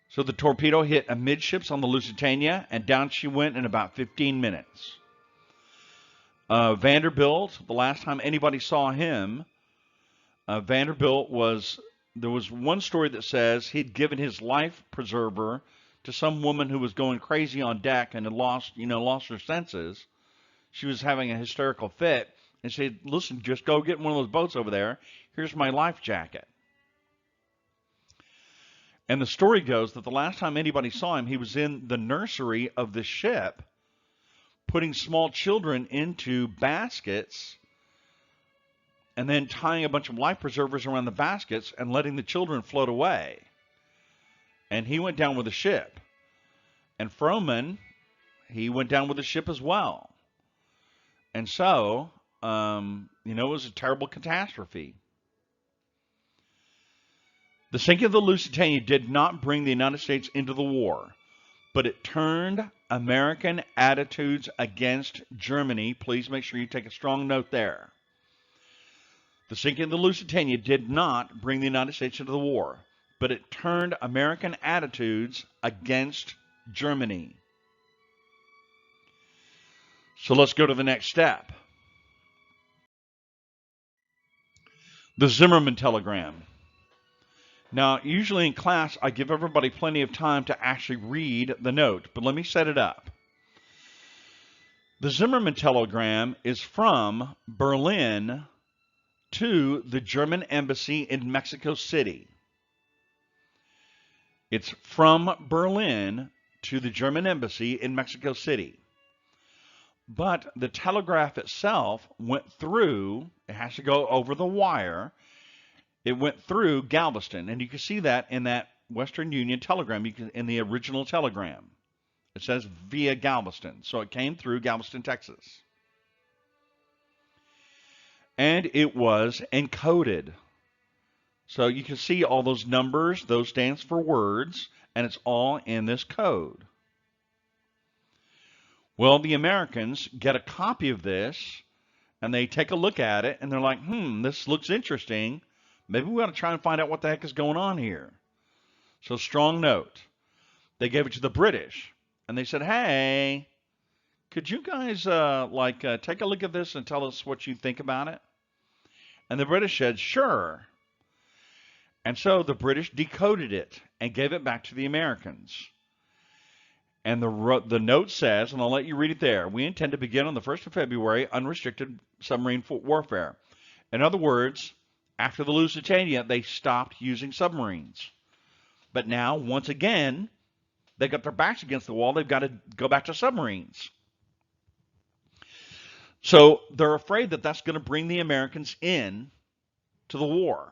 So the torpedo hit amidships on the Lusitania, and down she went in about 15 minutes. Vanderbilt, the last time anybody saw him, Vanderbilt there was one story that says he'd given his life preserver to some woman who was going crazy on deck and had lost her senses. She was having a hysterical fit, and said, listen, just go get one of those boats over there. Here's my life jacket. And the story goes that the last time anybody saw him, he was in the nursery of the ship, putting small children into baskets and then tying a bunch of life preservers around the baskets and letting the children float away. And he went down with the ship. And Frohman, he went down with the ship as well. And so, it was a terrible catastrophe. The sinking of the Lusitania did not bring the United States into the war, but it turned American attitudes against Germany. Please make sure you take a strong note there. The sinking of the Lusitania did not bring the United States into the war, but it turned American attitudes against Germany. So let's go to the next step. The Zimmerman telegram. Now, usually in class, I give everybody plenty of time to actually read the note, but let me set it up. The Zimmerman telegram is from Berlin to the German embassy in Mexico City. It's from Berlin to the German embassy in Mexico City. But the telegraph itself went through, it has to go over the wire, it went through Galveston. And you can see that in that Western Union telegram, in the original telegram. It says via Galveston. So it came through Galveston, Texas. And it was encoded. So you can see all those numbers, those stands for words, and it's all in this code. Well, the Americans get a copy of this, and they take a look at it, and they're like, this looks interesting. Maybe we ought to try and find out what the heck is going on here. So strong note. They gave it to the British, and they said, hey, could you guys take a look at this and tell us what you think about it? And the British said, sure. And so the British decoded it and gave it back to the Americans. And the note says, and I'll let you read it there, we intend to begin on the 1st of February unrestricted submarine warfare. In other words, after the Lusitania, they stopped using submarines. But now, once again, they got their backs against the wall. They've got to go back to submarines. So they're afraid that that's going to bring the Americans in to the war.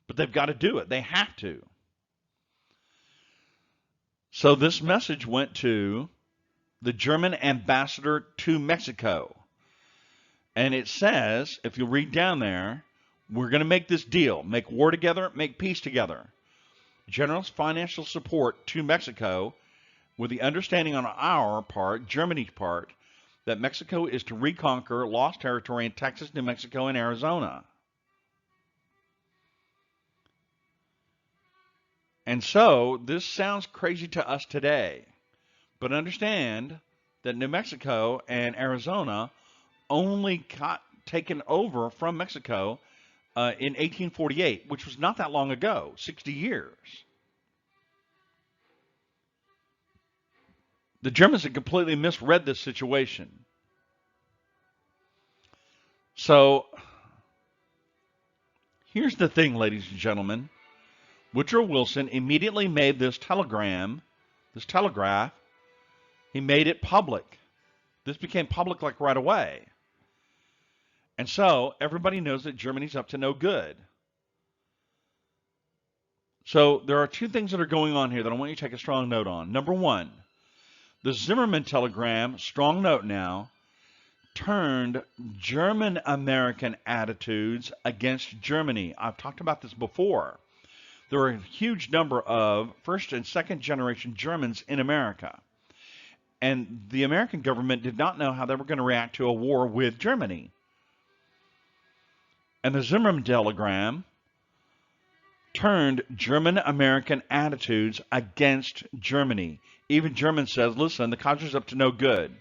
But they've got to do it. They have to. So this message went to the German ambassador to Mexico. And it says, if you read down there, we're going to make this deal. Make war together, make peace together. General financial support to Mexico with the understanding on our part, Germany's part, that Mexico is to reconquer lost territory in Texas, New Mexico, and Arizona. And so this sounds crazy to us today, but understand that New Mexico and Arizona only got taken over from Mexico in 1848, which was not that long ago, 60 years. The Germans had completely misread this situation. So here's the thing, ladies and gentlemen. Woodrow Wilson immediately made this telegraph, he made it public. This became public like right away. And so everybody knows that Germany's up to no good. So there are two things that are going on here that I want you to take a strong note on. Number one, the Zimmerman telegram, strong note now, turned German-American attitudes against Germany. I've talked about this before. There were a huge number of first and second generation Germans in America. And the American government did not know how they were going to react to a war with Germany. And the Zimmerman telegram turned German-American attitudes against Germany. Even Germans said, listen, the Kaiser's up to no good.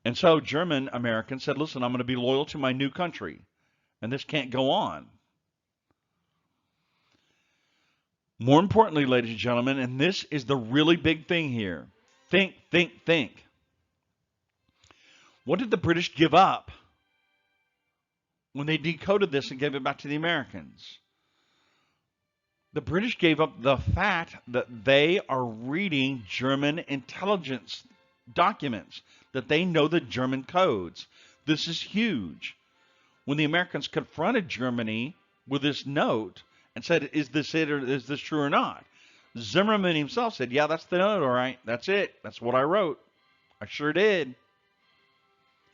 And so German-Americans said, listen, I'm going to be loyal to my new country. And this can't go on. More importantly, ladies and gentlemen, and this is the really big thing here. Think. What did the British give up when they decoded this and gave it back to the Americans? The British gave up the fact that they are reading German intelligence documents, that they know the German codes. This is huge. When the Americans confronted Germany with this note and said, is this it or is this true or not? Zimmerman himself said, yeah, that's the note, all right. That's it. That's what I wrote. I sure did.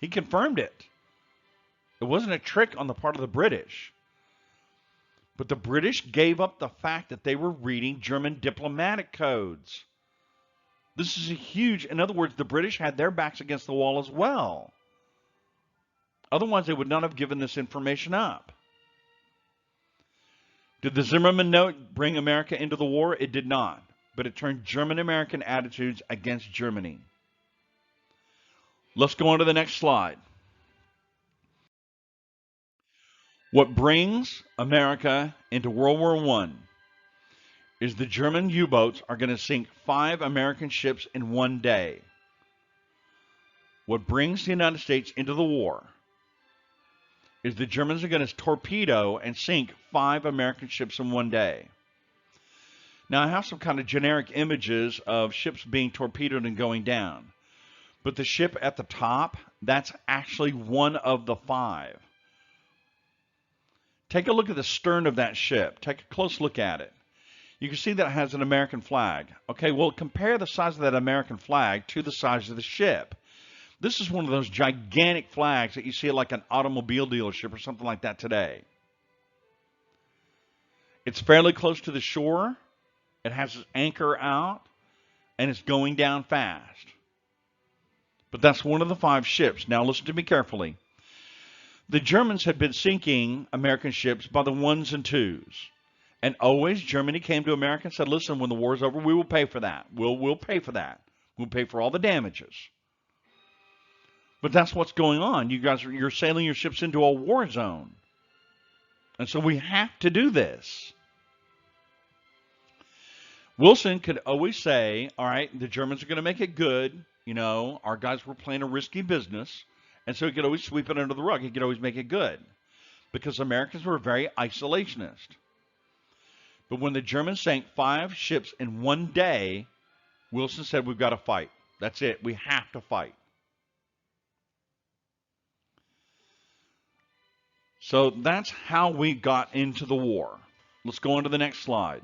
He confirmed it. It wasn't a trick on the part of the British. But the British gave up the fact that they were reading German diplomatic codes. This is a huge, in other words, the British had their backs against the wall as well. Otherwise, they would not have given this information up. Did the Zimmerman note bring America into the war? It did not. But it turned German-American attitudes against Germany. Let's go on to the next slide. What brings America into World War I is the German U-boats are going to sink 5 American ships in one day. What brings the United States into the war is the Germans are going to torpedo and sink 5 American ships in one day. Now, I have some kind of generic images of ships being torpedoed and going down. But the ship at the top, that's actually one of the 5. Take a look at the stern of that ship. Take a close look at it. You can see that it has an American flag. Okay, well, compare the size of that American flag to the size of the ship. This is one of those gigantic flags that you see at like an automobile dealership or something like that today. It's fairly close to the shore. It has its anchor out, and it's going down fast. But that's one of the 5 ships. Now listen to me carefully. The Germans had been sinking American ships by the 1s and 2s. And always Germany came to America and said, listen, when the war's over, we will pay for that. We'll pay for that. We'll pay for all the damages. But that's what's going on. You're sailing your ships into a war zone. And so we have to do this. Wilson could always say, all right, the Germans are going to make it good. You know, our guys were playing a risky business. And so he could always sweep it under the rug. He could always make it good. Because Americans were very isolationist. But when the Germans sank 5 ships in one day, Wilson said, we've got to fight. That's it. We have to fight. So that's how we got into the war. Let's go on to the next slide.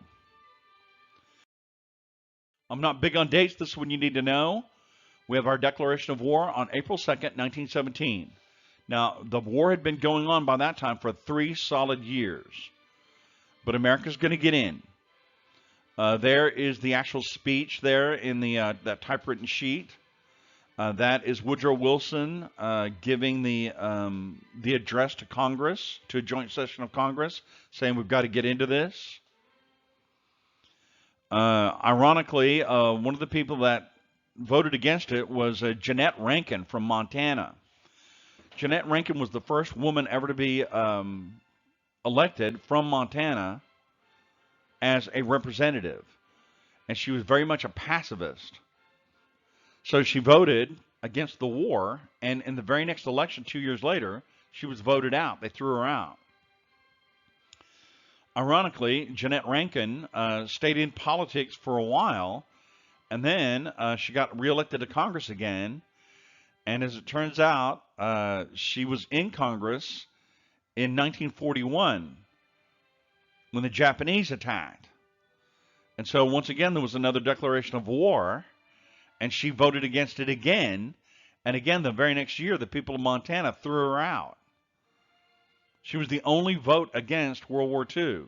I'm not big on dates. This is what you need to know. We have our declaration of war on April 2nd, 1917. Now, the war had been going on by that time for 3 solid years. But America's going to get in. There is the actual speech there in the that typewritten sheet. That is Woodrow Wilson giving the address to Congress, to a joint session of Congress, saying we've got to get into this. Ironically, one of the people that voted against it was Jeannette Rankin from Montana. Jeannette Rankin was the first woman ever to be elected from Montana as a representative, and she was very much a pacifist. So she voted against the war, and in the very next election 2 years later, she was voted out. They threw her out. Ironically, Jeannette Rankin stayed in politics for a while, and then she got reelected to Congress again. And as it turns out, she was in Congress in 1941 when the Japanese attacked. And so once again, there was another declaration of war, and she voted against it again. And again, the very next year, the people of Montana threw her out. She was the only vote against World War II.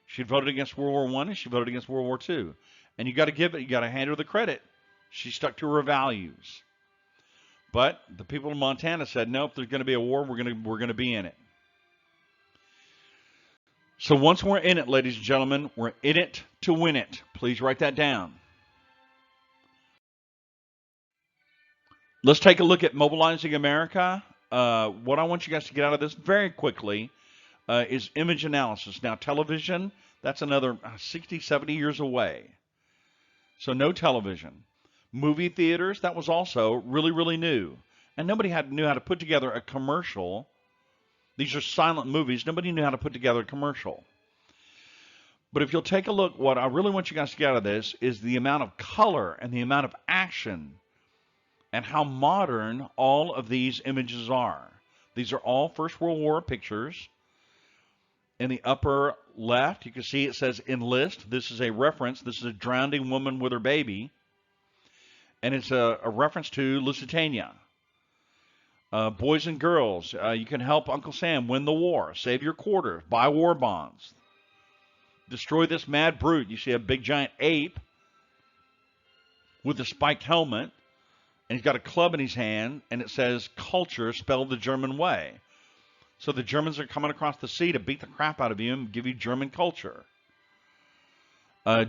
She voted against World War I, and she voted against World War II. And you got to hand her the credit. She stuck to her values. But the people of Montana said, no, if there's going to be a war, we're going to be in it. So once we're in it, ladies and gentlemen, we're in it to win it. Please write that down. Let's take a look at mobilizing America. What I want you guys to get out of this very quickly is image analysis. Now, television, that's another 60, 70 years away. So no television. Movie theaters, that was also really, really new. And nobody knew how to put together a commercial. These are silent movies. Nobody knew how to put together a commercial. But if you'll take a look, what I really want you guys to get out of this is the amount of color and the amount of action and how modern all of these images are. These are all First World War pictures. In the upper left, you can see it says enlist. This is a reference. This is a drowning woman with her baby. And it's a reference to Lusitania. Boys and girls, you can help Uncle Sam win the war. Save your quarters. Buy war bonds. Destroy this mad brute. You see a big giant ape with a spiked helmet. And he's got a club in his hand. And it says culture spelled the German way. So the Germans are coming across the sea to beat the crap out of you and give you German culture.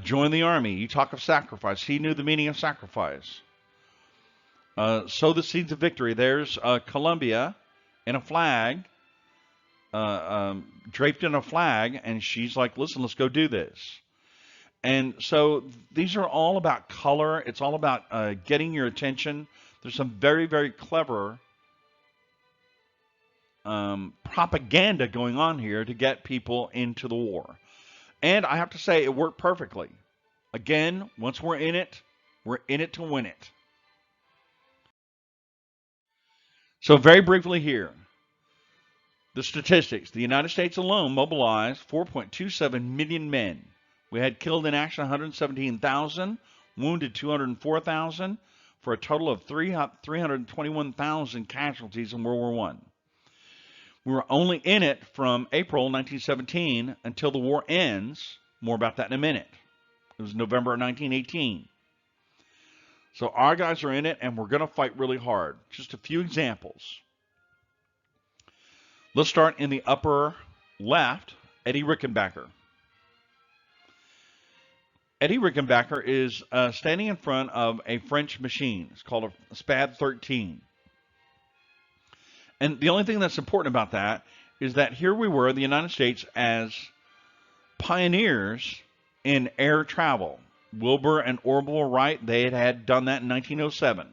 Join the army. You talk of sacrifice. He knew the meaning of sacrifice. Sow the seeds of victory. There's Columbia in a flag, draped in a flag, and she's like, listen, let's go do this. And so these are all about color. It's all about getting your attention. There's some very, very clever propaganda going on here to get people into the war. And I have to say, it worked perfectly. Again, once we're in it to win it. So very briefly here, the statistics. The United States alone mobilized 4.27 million men. We had killed in action 117,000, wounded 204,000, for a total of 321,000 casualties in World War I. We were only in it from April 1917 until the war ends. More about that in a minute. It was November of 1918. So our guys are in it, and we're going to fight really hard. Just a few examples. Let's start in the upper left, Eddie Rickenbacker. Eddie Rickenbacker is standing in front of a French machine. It's called a SPAD 13. And the only thing that's important about that is that here we were, the United States, as pioneers in air travel. Wilbur and Orville Wright, they had done that in 1907.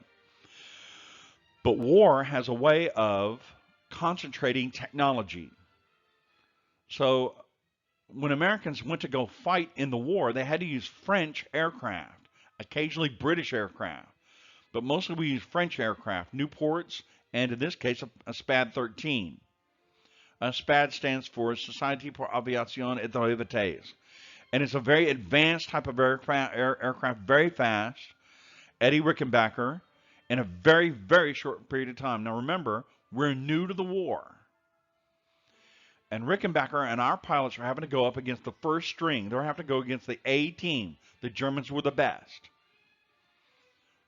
But war has a way of concentrating technology. So when Americans went to go fight in the war, they had to use French aircraft, occasionally British aircraft. But mostly we used French aircraft, Nieuports, and in this case, a SPAD 13. SPAD stands for Société pour Aviation et de Vitesse. And it's a very advanced type of aircraft, very fast. Eddie Rickenbacker in a very, very short period of time. Now remember, we're new to the war. And Rickenbacker and our pilots are having to go up against the first string. They're having to go against the A team. The Germans were the best.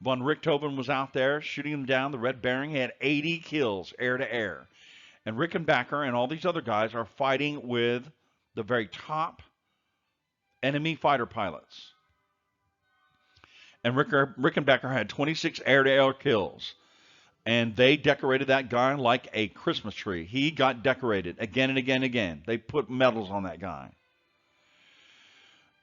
Von Richthofen was out there shooting them down. The Red Baron, he had 80 kills air to air. And Rickenbacker and all these other guys are fighting with the very top enemy fighter pilots. And Rickenbacker had 26 air-to-air kills. And they decorated that guy like a Christmas tree. He got decorated again and again and again. They put medals on that guy.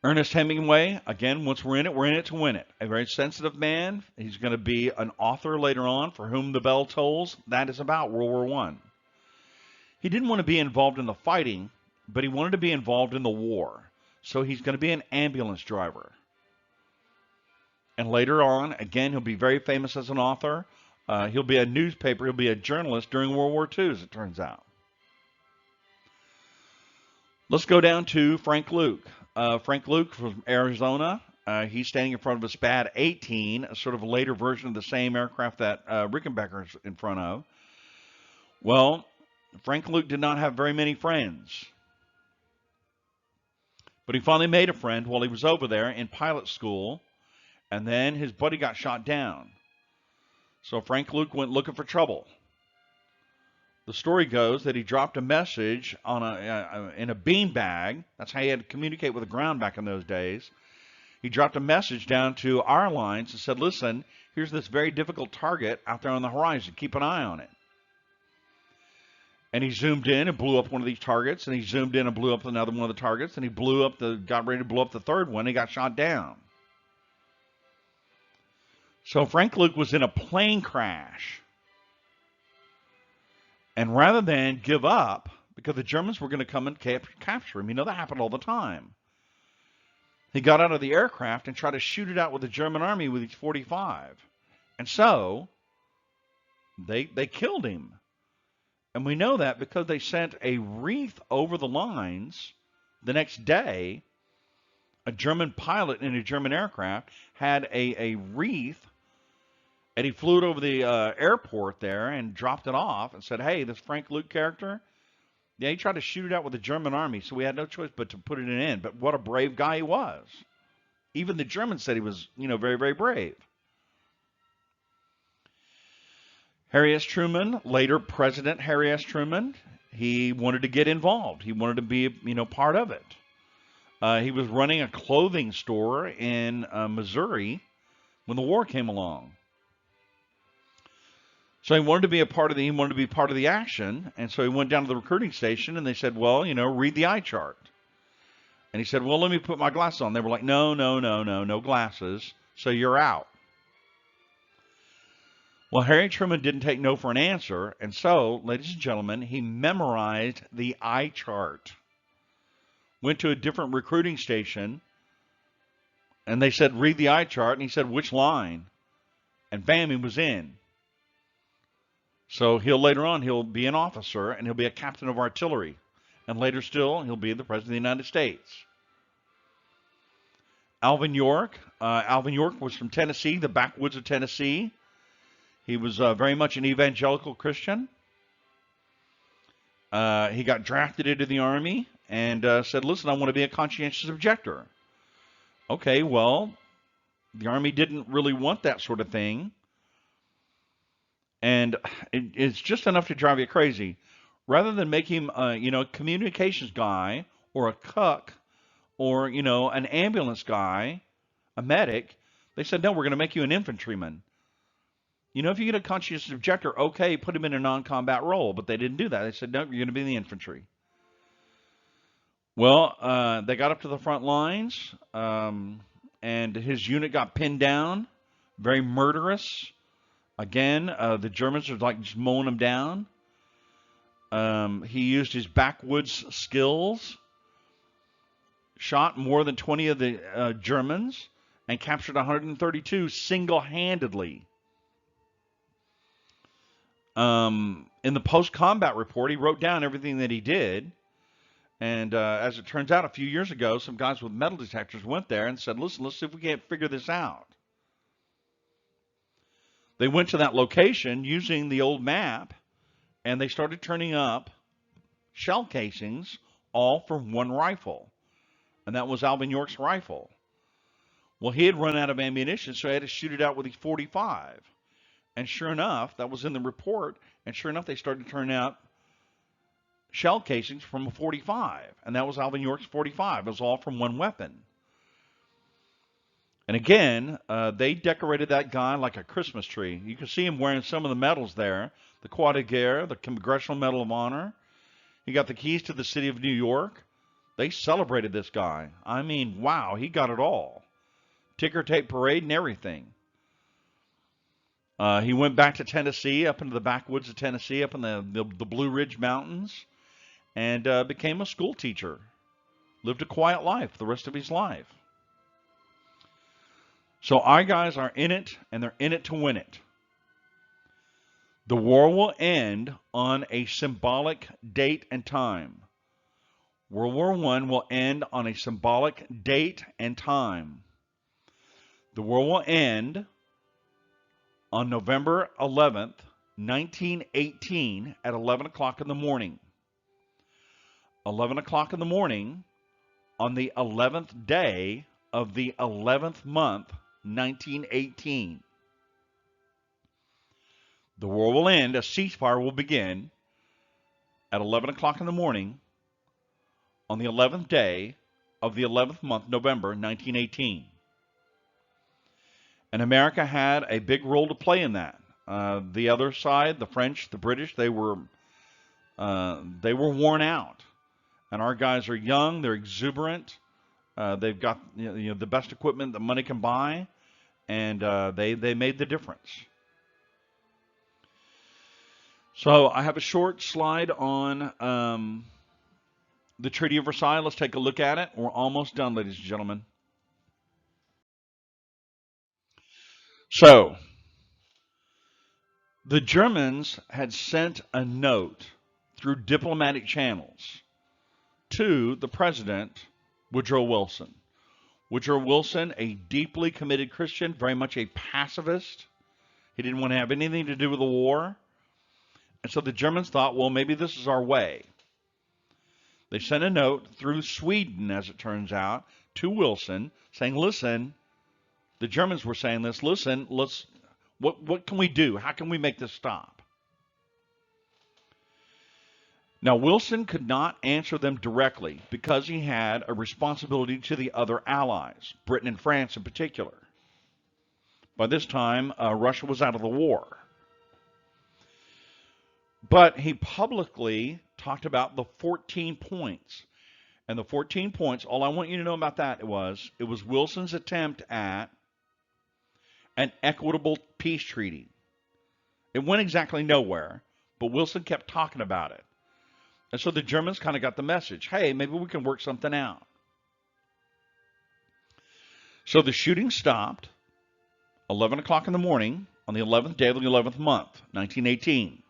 Ernest Hemingway, again, once we're in it to win it. A very sensitive man. He's going to be an author later on, For Whom the Bell Tolls. That is about World War I. He didn't want to be involved in the fighting, but he wanted to be involved in the war. So he's going to be an ambulance driver. And later on, again, he'll be very famous as an author. He'll be a newspaper. He'll be a journalist during World War II, as it turns out. Let's go down to Frank Luke. Frank Luke from Arizona. He's standing in front of a SPAD 18, a sort of a later version of the same aircraft that Rickenbacker's in front of. Well, Frank Luke did not have very many friends. But he finally made a friend while he was over there in pilot school, and then his buddy got shot down. So Frank Luke went looking for trouble. The story goes that he dropped a message on in a bean bag. That's how he had to communicate with the ground back in those days. He dropped a message down to our lines and said, listen, here's this very difficult target out there on the horizon. Keep an eye on it. And he zoomed in and blew up one of these targets, and he zoomed in and blew up another one of the targets, and he got ready to blow up the third one, and he got shot down. So Frank Luke was in a plane crash. And rather than give up, because the Germans were going to come and capture him, you know that happened all the time. He got out of the aircraft and tried to shoot it out with the German army with his 45. And so they killed him. And we know that because they sent a wreath over the lines the next day. A German pilot in a German aircraft had a wreath, and he flew it over the airport there and dropped it off and said, hey, this Frank Luke character, yeah, he tried to shoot it out with the German army, so we had no choice but to put it in. But what a brave guy he was. Even the Germans said he was, very, very brave. Harry S. Truman, later President Harry S. Truman, he wanted to get involved. He wanted to be, part of it. He was running a clothing store in Missouri when the war came along. So he wanted to be part of the action, and so he went down to the recruiting station, and they said, well, read the eye chart. And he said, well, let me put my glasses on. They were like, no glasses, so you're out. Well, Harry Truman didn't take no for an answer, and so, ladies and gentlemen, he memorized the eye chart. Went to a different recruiting station, and they said, read the eye chart, and he said, which line? And bam, he was in. So later on, he'll be an officer, and he'll be a captain of artillery. And later still, he'll be the President of the United States. Alvin York. Alvin York was from Tennessee, the backwoods of Tennessee. He was very much an evangelical Christian. He got drafted into the Army and said, listen, I want to be a conscientious objector. Okay, well, the Army didn't really want that sort of thing. And it's just enough to drive you crazy. Rather than make him, a communications guy or a cook or, an ambulance guy, a medic, they said, no, we're going to make you an infantryman. If you get a conscientious objector, okay, put him in a non-combat role. But they didn't do that. They said, no, you're going to be in the infantry. Well, they got up to the front lines, and his unit got pinned down. Very murderous. Again, the Germans are like just mowing him down. He used his backwoods skills, shot more than 20 of the Germans, and captured 132 single-handedly. In the post-combat report, he wrote down everything that he did. And as it turns out, a few years ago, some guys with metal detectors went there and said, listen, let's see if we can't figure this out. They went to that location using the old map, and they started turning up shell casings, all from one rifle, and that was Alvin York's rifle. Well, he had run out of ammunition, so he had to shoot it out with his 45. And sure enough, that was in the report, and sure enough, they started turning out shell casings from a 45, and that was Alvin York's 45. It was all from one weapon. And again, they decorated that guy like a Christmas tree. You can see him wearing some of the medals there, the Croix de Guerre, the Congressional Medal of Honor. He got the keys to the city of New York. They celebrated this guy. I mean, wow, he got it all. Ticker tape parade and everything. He went back to Tennessee, up into the backwoods of Tennessee, up in the Blue Ridge Mountains, and became a school teacher. Lived a quiet life the rest of his life. So our guys are in it, and they're in it to win it. The war will end on a symbolic date and time. World War I will end on a symbolic date and time. The war will end on November 11th, 1918 at 11 o'clock in the morning. 11 o'clock in the morning on the 11th day of the 11th month, 1918. The war will end, a ceasefire will begin at 11 o'clock in the morning on the 11th day of the 11th month, November 1918. And America had a big role to play in that. The other side, the French, the British, they were worn out. And our guys are young, they're exuberant, they've got the best equipment that money can buy, and they made the difference. So I have a short slide on the Treaty of Versailles. Let's take a look at it. We're almost done, ladies and gentlemen. So, the Germans had sent a note through diplomatic channels to the president, Woodrow Wilson. Woodrow Wilson, a deeply committed Christian, very much a pacifist. He didn't want to have anything to do with the war. And so the Germans thought, well, maybe this is our way. They sent a note through Sweden, as it turns out, to Wilson, saying, listen, the Germans were saying this, listen, what can we do? How can we make this stop? Now, Wilson could not answer them directly because he had a responsibility to the other allies, Britain and France in particular. By this time, Russia was out of the war. But he publicly talked about the 14 points. And the 14 points, all I want you to know about that was Wilson's attempt at an equitable peace treaty. It went exactly nowhere, but Wilson kept talking about it. And so the Germans kind of got the message, hey, maybe we can work something out. So the shooting stopped 11 o'clock in the morning on the 11th day of the 11th month, 1918.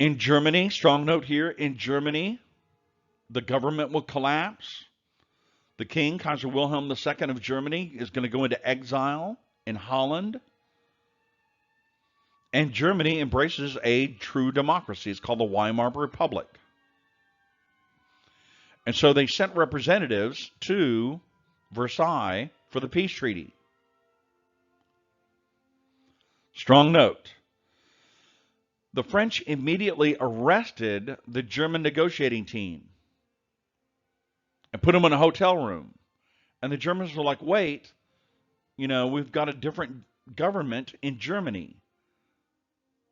In Germany, strong note here, in Germany, the government will collapse. The king, Kaiser Wilhelm II of Germany, is going to go into exile in Holland. And Germany embraces a true democracy. It's called the Weimar Republic. And so they sent representatives to Versailles for the peace treaty. Strong note. The French immediately arrested the German negotiating team and put them in a hotel room. And the Germans were like, wait, we've got a different government in Germany.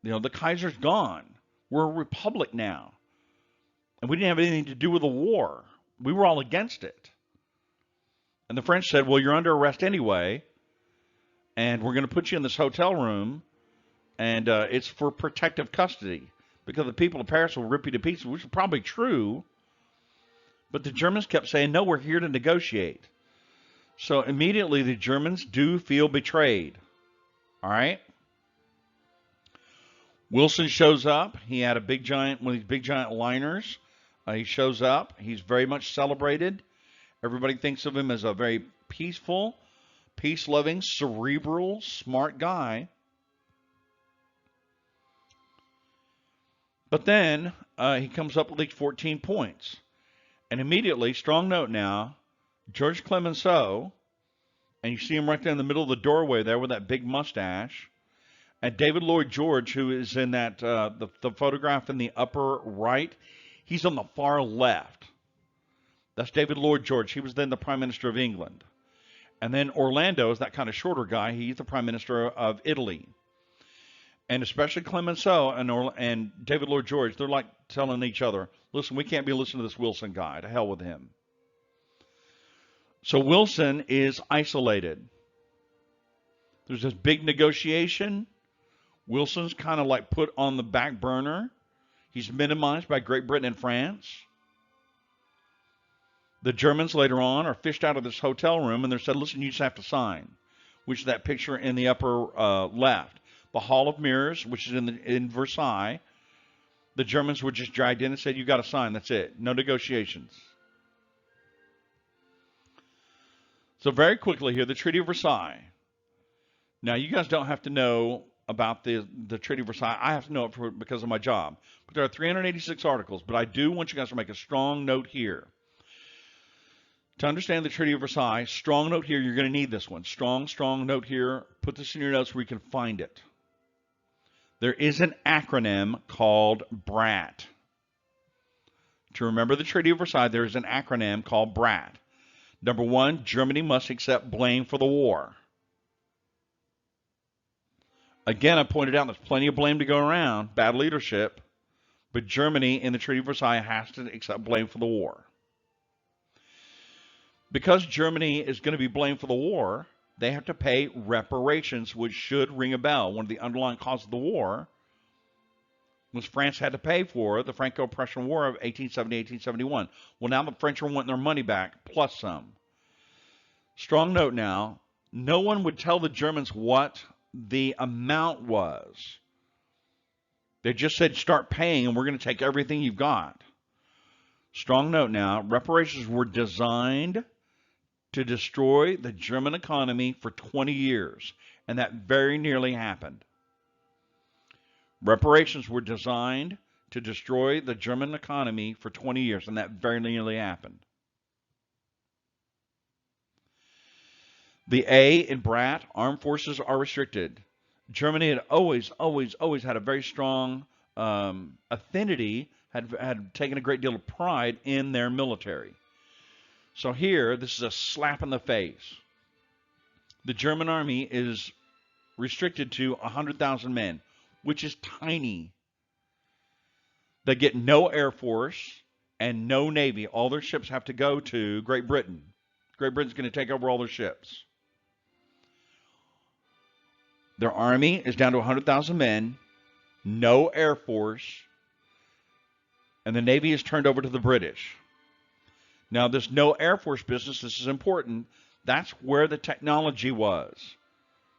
The Kaiser's gone. We're a republic now. And we didn't have anything to do with the war. We were all against it. And the French said, well, you're under arrest anyway, and we're going to put you in this hotel room, and it's for protective custody, because the people of Paris will rip you to pieces, which is probably true. But the Germans kept saying, no, we're here to negotiate. So immediately the Germans do feel betrayed. All right? Wilson shows up. He had one of these big giant liners. He shows up. He's very much celebrated. Everybody thinks of him as a very peaceful, peace-loving, cerebral, smart guy. But then he comes up with these 14 points. And immediately, strong note now, George Clemenceau, and you see him right there in the middle of the doorway there with that big mustache, and David Lloyd George, who is in that the photograph in the upper right, he's on the far left. That's David Lloyd George. He was then the Prime Minister of England. And then Orlando is that kind of shorter guy. He's the Prime Minister of Italy. And especially Clemenceau and David Lloyd George, they're like telling each other, listen, we can't be listening to this Wilson guy. To hell with him. So Wilson is isolated. There's this big negotiation. Wilson's kind of like put on the back burner. He's minimized by Great Britain and France. The Germans later on are fished out of this hotel room and they're said, listen, you just have to sign, which is that picture in the upper left. The Hall of Mirrors, which is in Versailles, the Germans were just dragged in and said, you got to sign, that's it. No negotiations. So very quickly here, the Treaty of Versailles. Now, you guys don't have to know about the Treaty of Versailles. I have to know it because of my job. But there are 386 articles, but I do want you guys to make a strong note here. To understand the Treaty of Versailles, strong note here, you're going to need this one. Strong note here. Put this in your notes where you can find it. There is an acronym called BRAT. To remember the Treaty of Versailles, there is an acronym called BRAT. Number one, Germany must accept blame for the war. Again, I pointed out there's plenty of blame to go around, bad leadership, but Germany in the Treaty of Versailles has to accept blame for the war. Because Germany is going to be blamed for the war, they have to pay reparations, which should ring a bell. One of the underlying causes of the war was France had to pay for the Franco-Prussian War of 1870-1871. Well, now the French are wanting their money back, plus some. Strong note now, no one would tell the Germans what the amount was. They just said, start paying, and we're going to take everything you've got. Strong note now, reparations were designed to destroy the German economy for 20 years, and that very nearly happened. Reparations were designed to destroy the German economy for 20 years, and that very nearly happened. The A in BRAT, armed forces are restricted. Germany had always had a very strong affinity, had taken a great deal of pride in their military. So here, this is a slap in the face. The German army is restricted to 100,000 men, which is tiny. They get no air force and no navy. All their ships have to go to Great Britain. Great Britain's going to take over all their ships. Their army is down to 100,000 men, no air force, and the navy is turned over to the British. Now, this no Air Force business, this is important. That's where the technology was.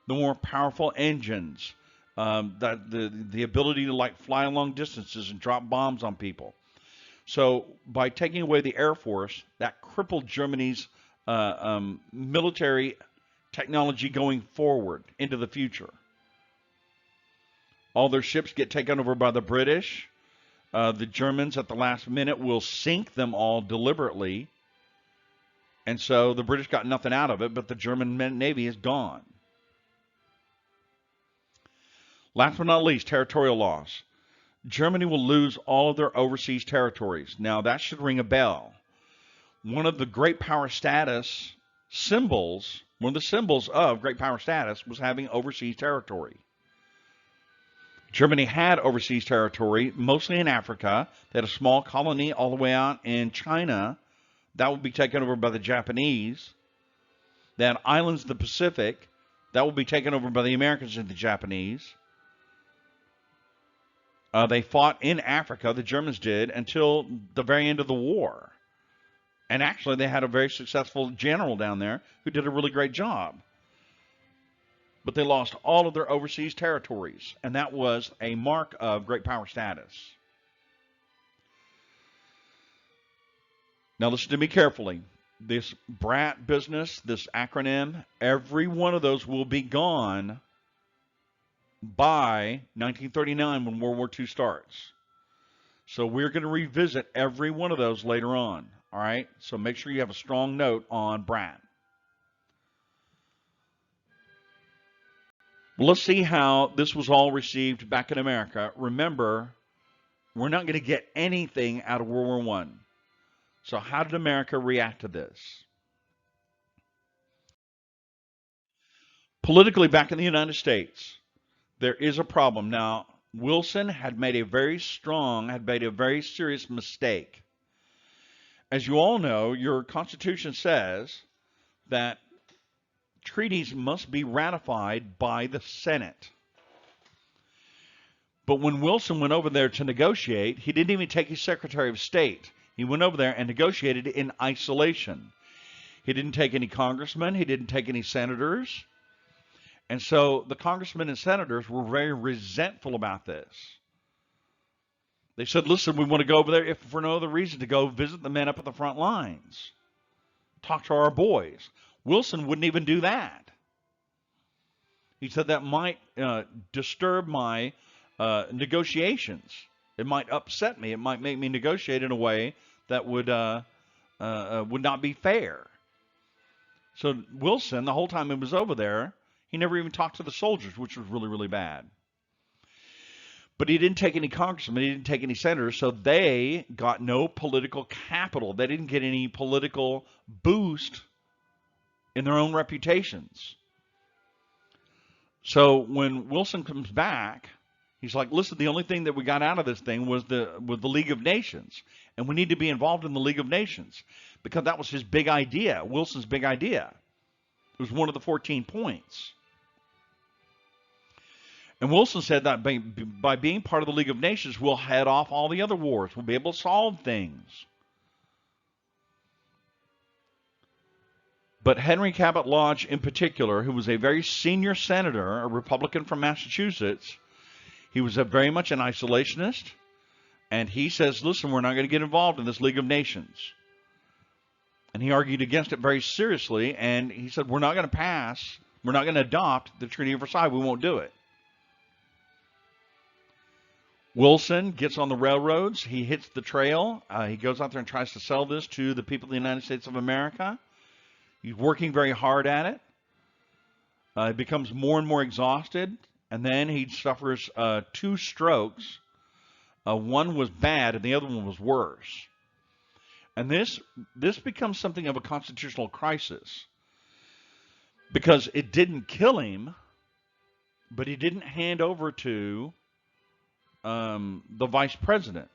The more powerful engines, the ability to like fly long distances and drop bombs on people. So by taking away the Air Force, that crippled Germany's military technology going forward into the future. All their ships get taken over by the British. The Germans at the last minute will sink them all deliberately. And so the British got nothing out of it, but the German Navy is gone. Last but not least, territorial loss. Germany will lose all of their overseas territories. Now, that should ring a bell. One of the great power status symbols, one of the symbols of great power status was having overseas territory. Germany had overseas territory, mostly in Africa. They had a small colony all the way out in China. That would be taken over by the Japanese. They had islands in the Pacific. That will be taken over by the Americans and the Japanese. They fought in Africa, the Germans did, until the very end of the war. And actually, they had a very successful general down there who did a really great job. But they lost all of their overseas territories, and that was a mark of great power status. Now listen to me carefully. this BRAT business, this acronym, every one of those will be gone by 1939 when World War II starts. So we're going to revisit every one of those later on. All right? So make sure you have a strong note on BRAT. Well, let's see how this was all received back in America. Remember, we're not going to get anything out of World War I. So how did America react to this? Politically, back in the United States, there is a problem. Now, Wilson had made a very serious mistake. As you all know, your Constitution says that treaties must be ratified by the Senate. But when Wilson went over there to negotiate, he didn't even take his Secretary of State. He went over there and negotiated in isolation. He didn't take any congressmen. He didn't take any senators. And so the congressmen and senators were very resentful about this. They said, listen, we want to go over there, if for no other reason, to go visit the men up at the front lines. Talk to our boys. Wilson wouldn't even do that. He said that might disturb my negotiations. It might upset me. It might make me negotiate in a way that would not be fair. So Wilson, the whole time he was over there, he never even talked to the soldiers, which was really, really bad. But he didn't take any congressmen. He didn't take any senators, so they got no political capital. They didn't get any political boost in their own reputations. So when Wilson comes back, he's like, listen, the only thing that we got out of this thing was the League of Nations. And we need to be involved in the League of Nations because that was his big idea, Wilson's big idea. It was one of the 14 points. And Wilson said that by being part of the League of Nations, we'll head off all the other wars. We'll be able to solve things. But Henry Cabot Lodge in particular, who was a very senior senator, a Republican from Massachusetts, he was very much an isolationist. And he says, listen, we're not going to get involved in this League of Nations. And he argued against it very seriously. And he said, we're not going to adopt the Treaty of Versailles. We won't do it. Wilson gets on the railroads. He hits the trail. He goes out there and tries to sell this to the people of the United States of America. He's working very hard at it. He becomes more and more exhausted. And then he suffers 2 strokes. One was bad and the other one was worse. And this becomes something of a constitutional crisis. Because it didn't kill him, but he didn't hand over to the vice president.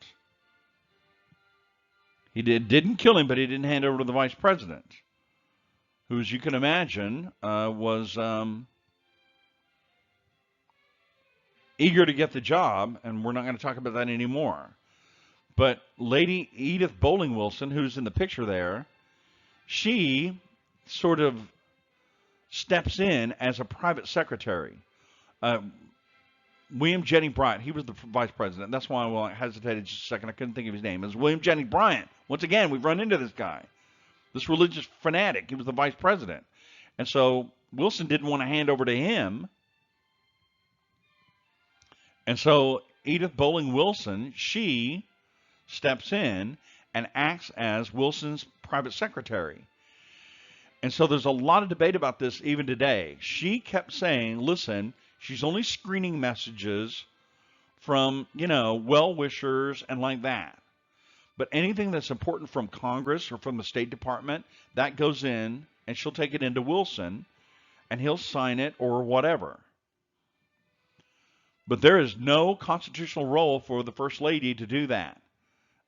He didn't kill him, but he didn't hand over to the vice president, who, as you can imagine, was eager to get the job, and we're not going to talk about that anymore. But Lady Edith Bowling Wilson, who's in the picture there, she sort of steps in as a private secretary. William Jennings Bryant, he was the vice president. That's why I hesitated just a second. I couldn't think of his name. It was William Jennings Bryant. Once again, we've run into this guy, this religious fanatic. He was the vice president. And so Wilson didn't want to hand over to him. And so Edith Bowling Wilson, she steps in and acts as Wilson's private secretary. And so there's a lot of debate about this even today. She kept saying, listen, she's only screening messages from, well-wishers and like that. But anything that's important from Congress or from the State Department, that goes in, and she'll take it into Wilson, and he'll sign it or whatever. But there is no constitutional role for the First Lady to do that.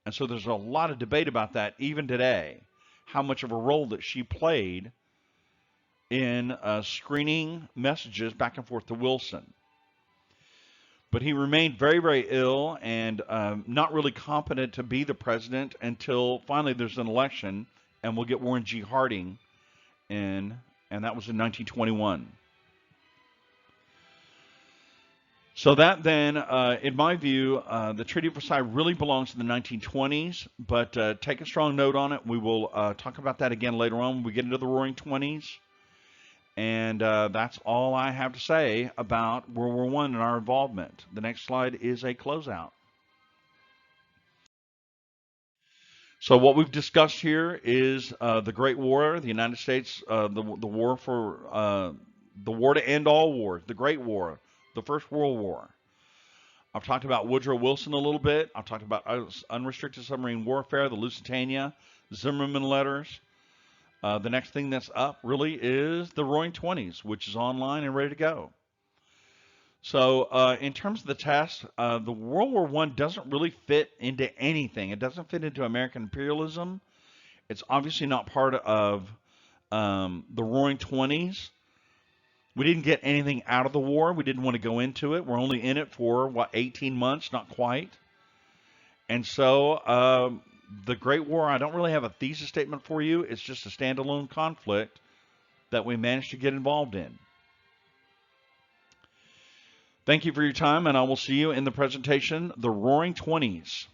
And so there's a lot of debate about that even today, how much of a role that she played in screening messages back and forth to Wilson. But he remained very, very ill and not really competent to be the president until finally there's an election, and we'll get Warren G. Harding in, and that was in 1921. So that then, in my view, the Treaty of Versailles really belongs to the 1920s, but take a strong note on it. We will talk about that again later on when we get into the Roaring Twenties. And that's all I have to say about World War I and our involvement. The next slide is a closeout. So what we've discussed here is the Great War, the United States, the war for the war to end all wars, the Great War, the First World War. I've talked about Woodrow Wilson a little bit. I've talked about unrestricted submarine warfare, the Lusitania, Zimmerman letters. The next thing that's up really is the Roaring Twenties, which is online and ready to go. So in terms of the test, the World War I doesn't really fit into anything. It doesn't fit into American imperialism. It's obviously not part of the Roaring Twenties. We didn't get anything out of the war. We didn't want to go into it. We're only in it for, 18 months? Not quite. And so the Great War, I don't really have a thesis statement for you. It's just a standalone conflict that we managed to get involved in. Thank you for your time, and I will see you in the presentation, The Roaring Twenties.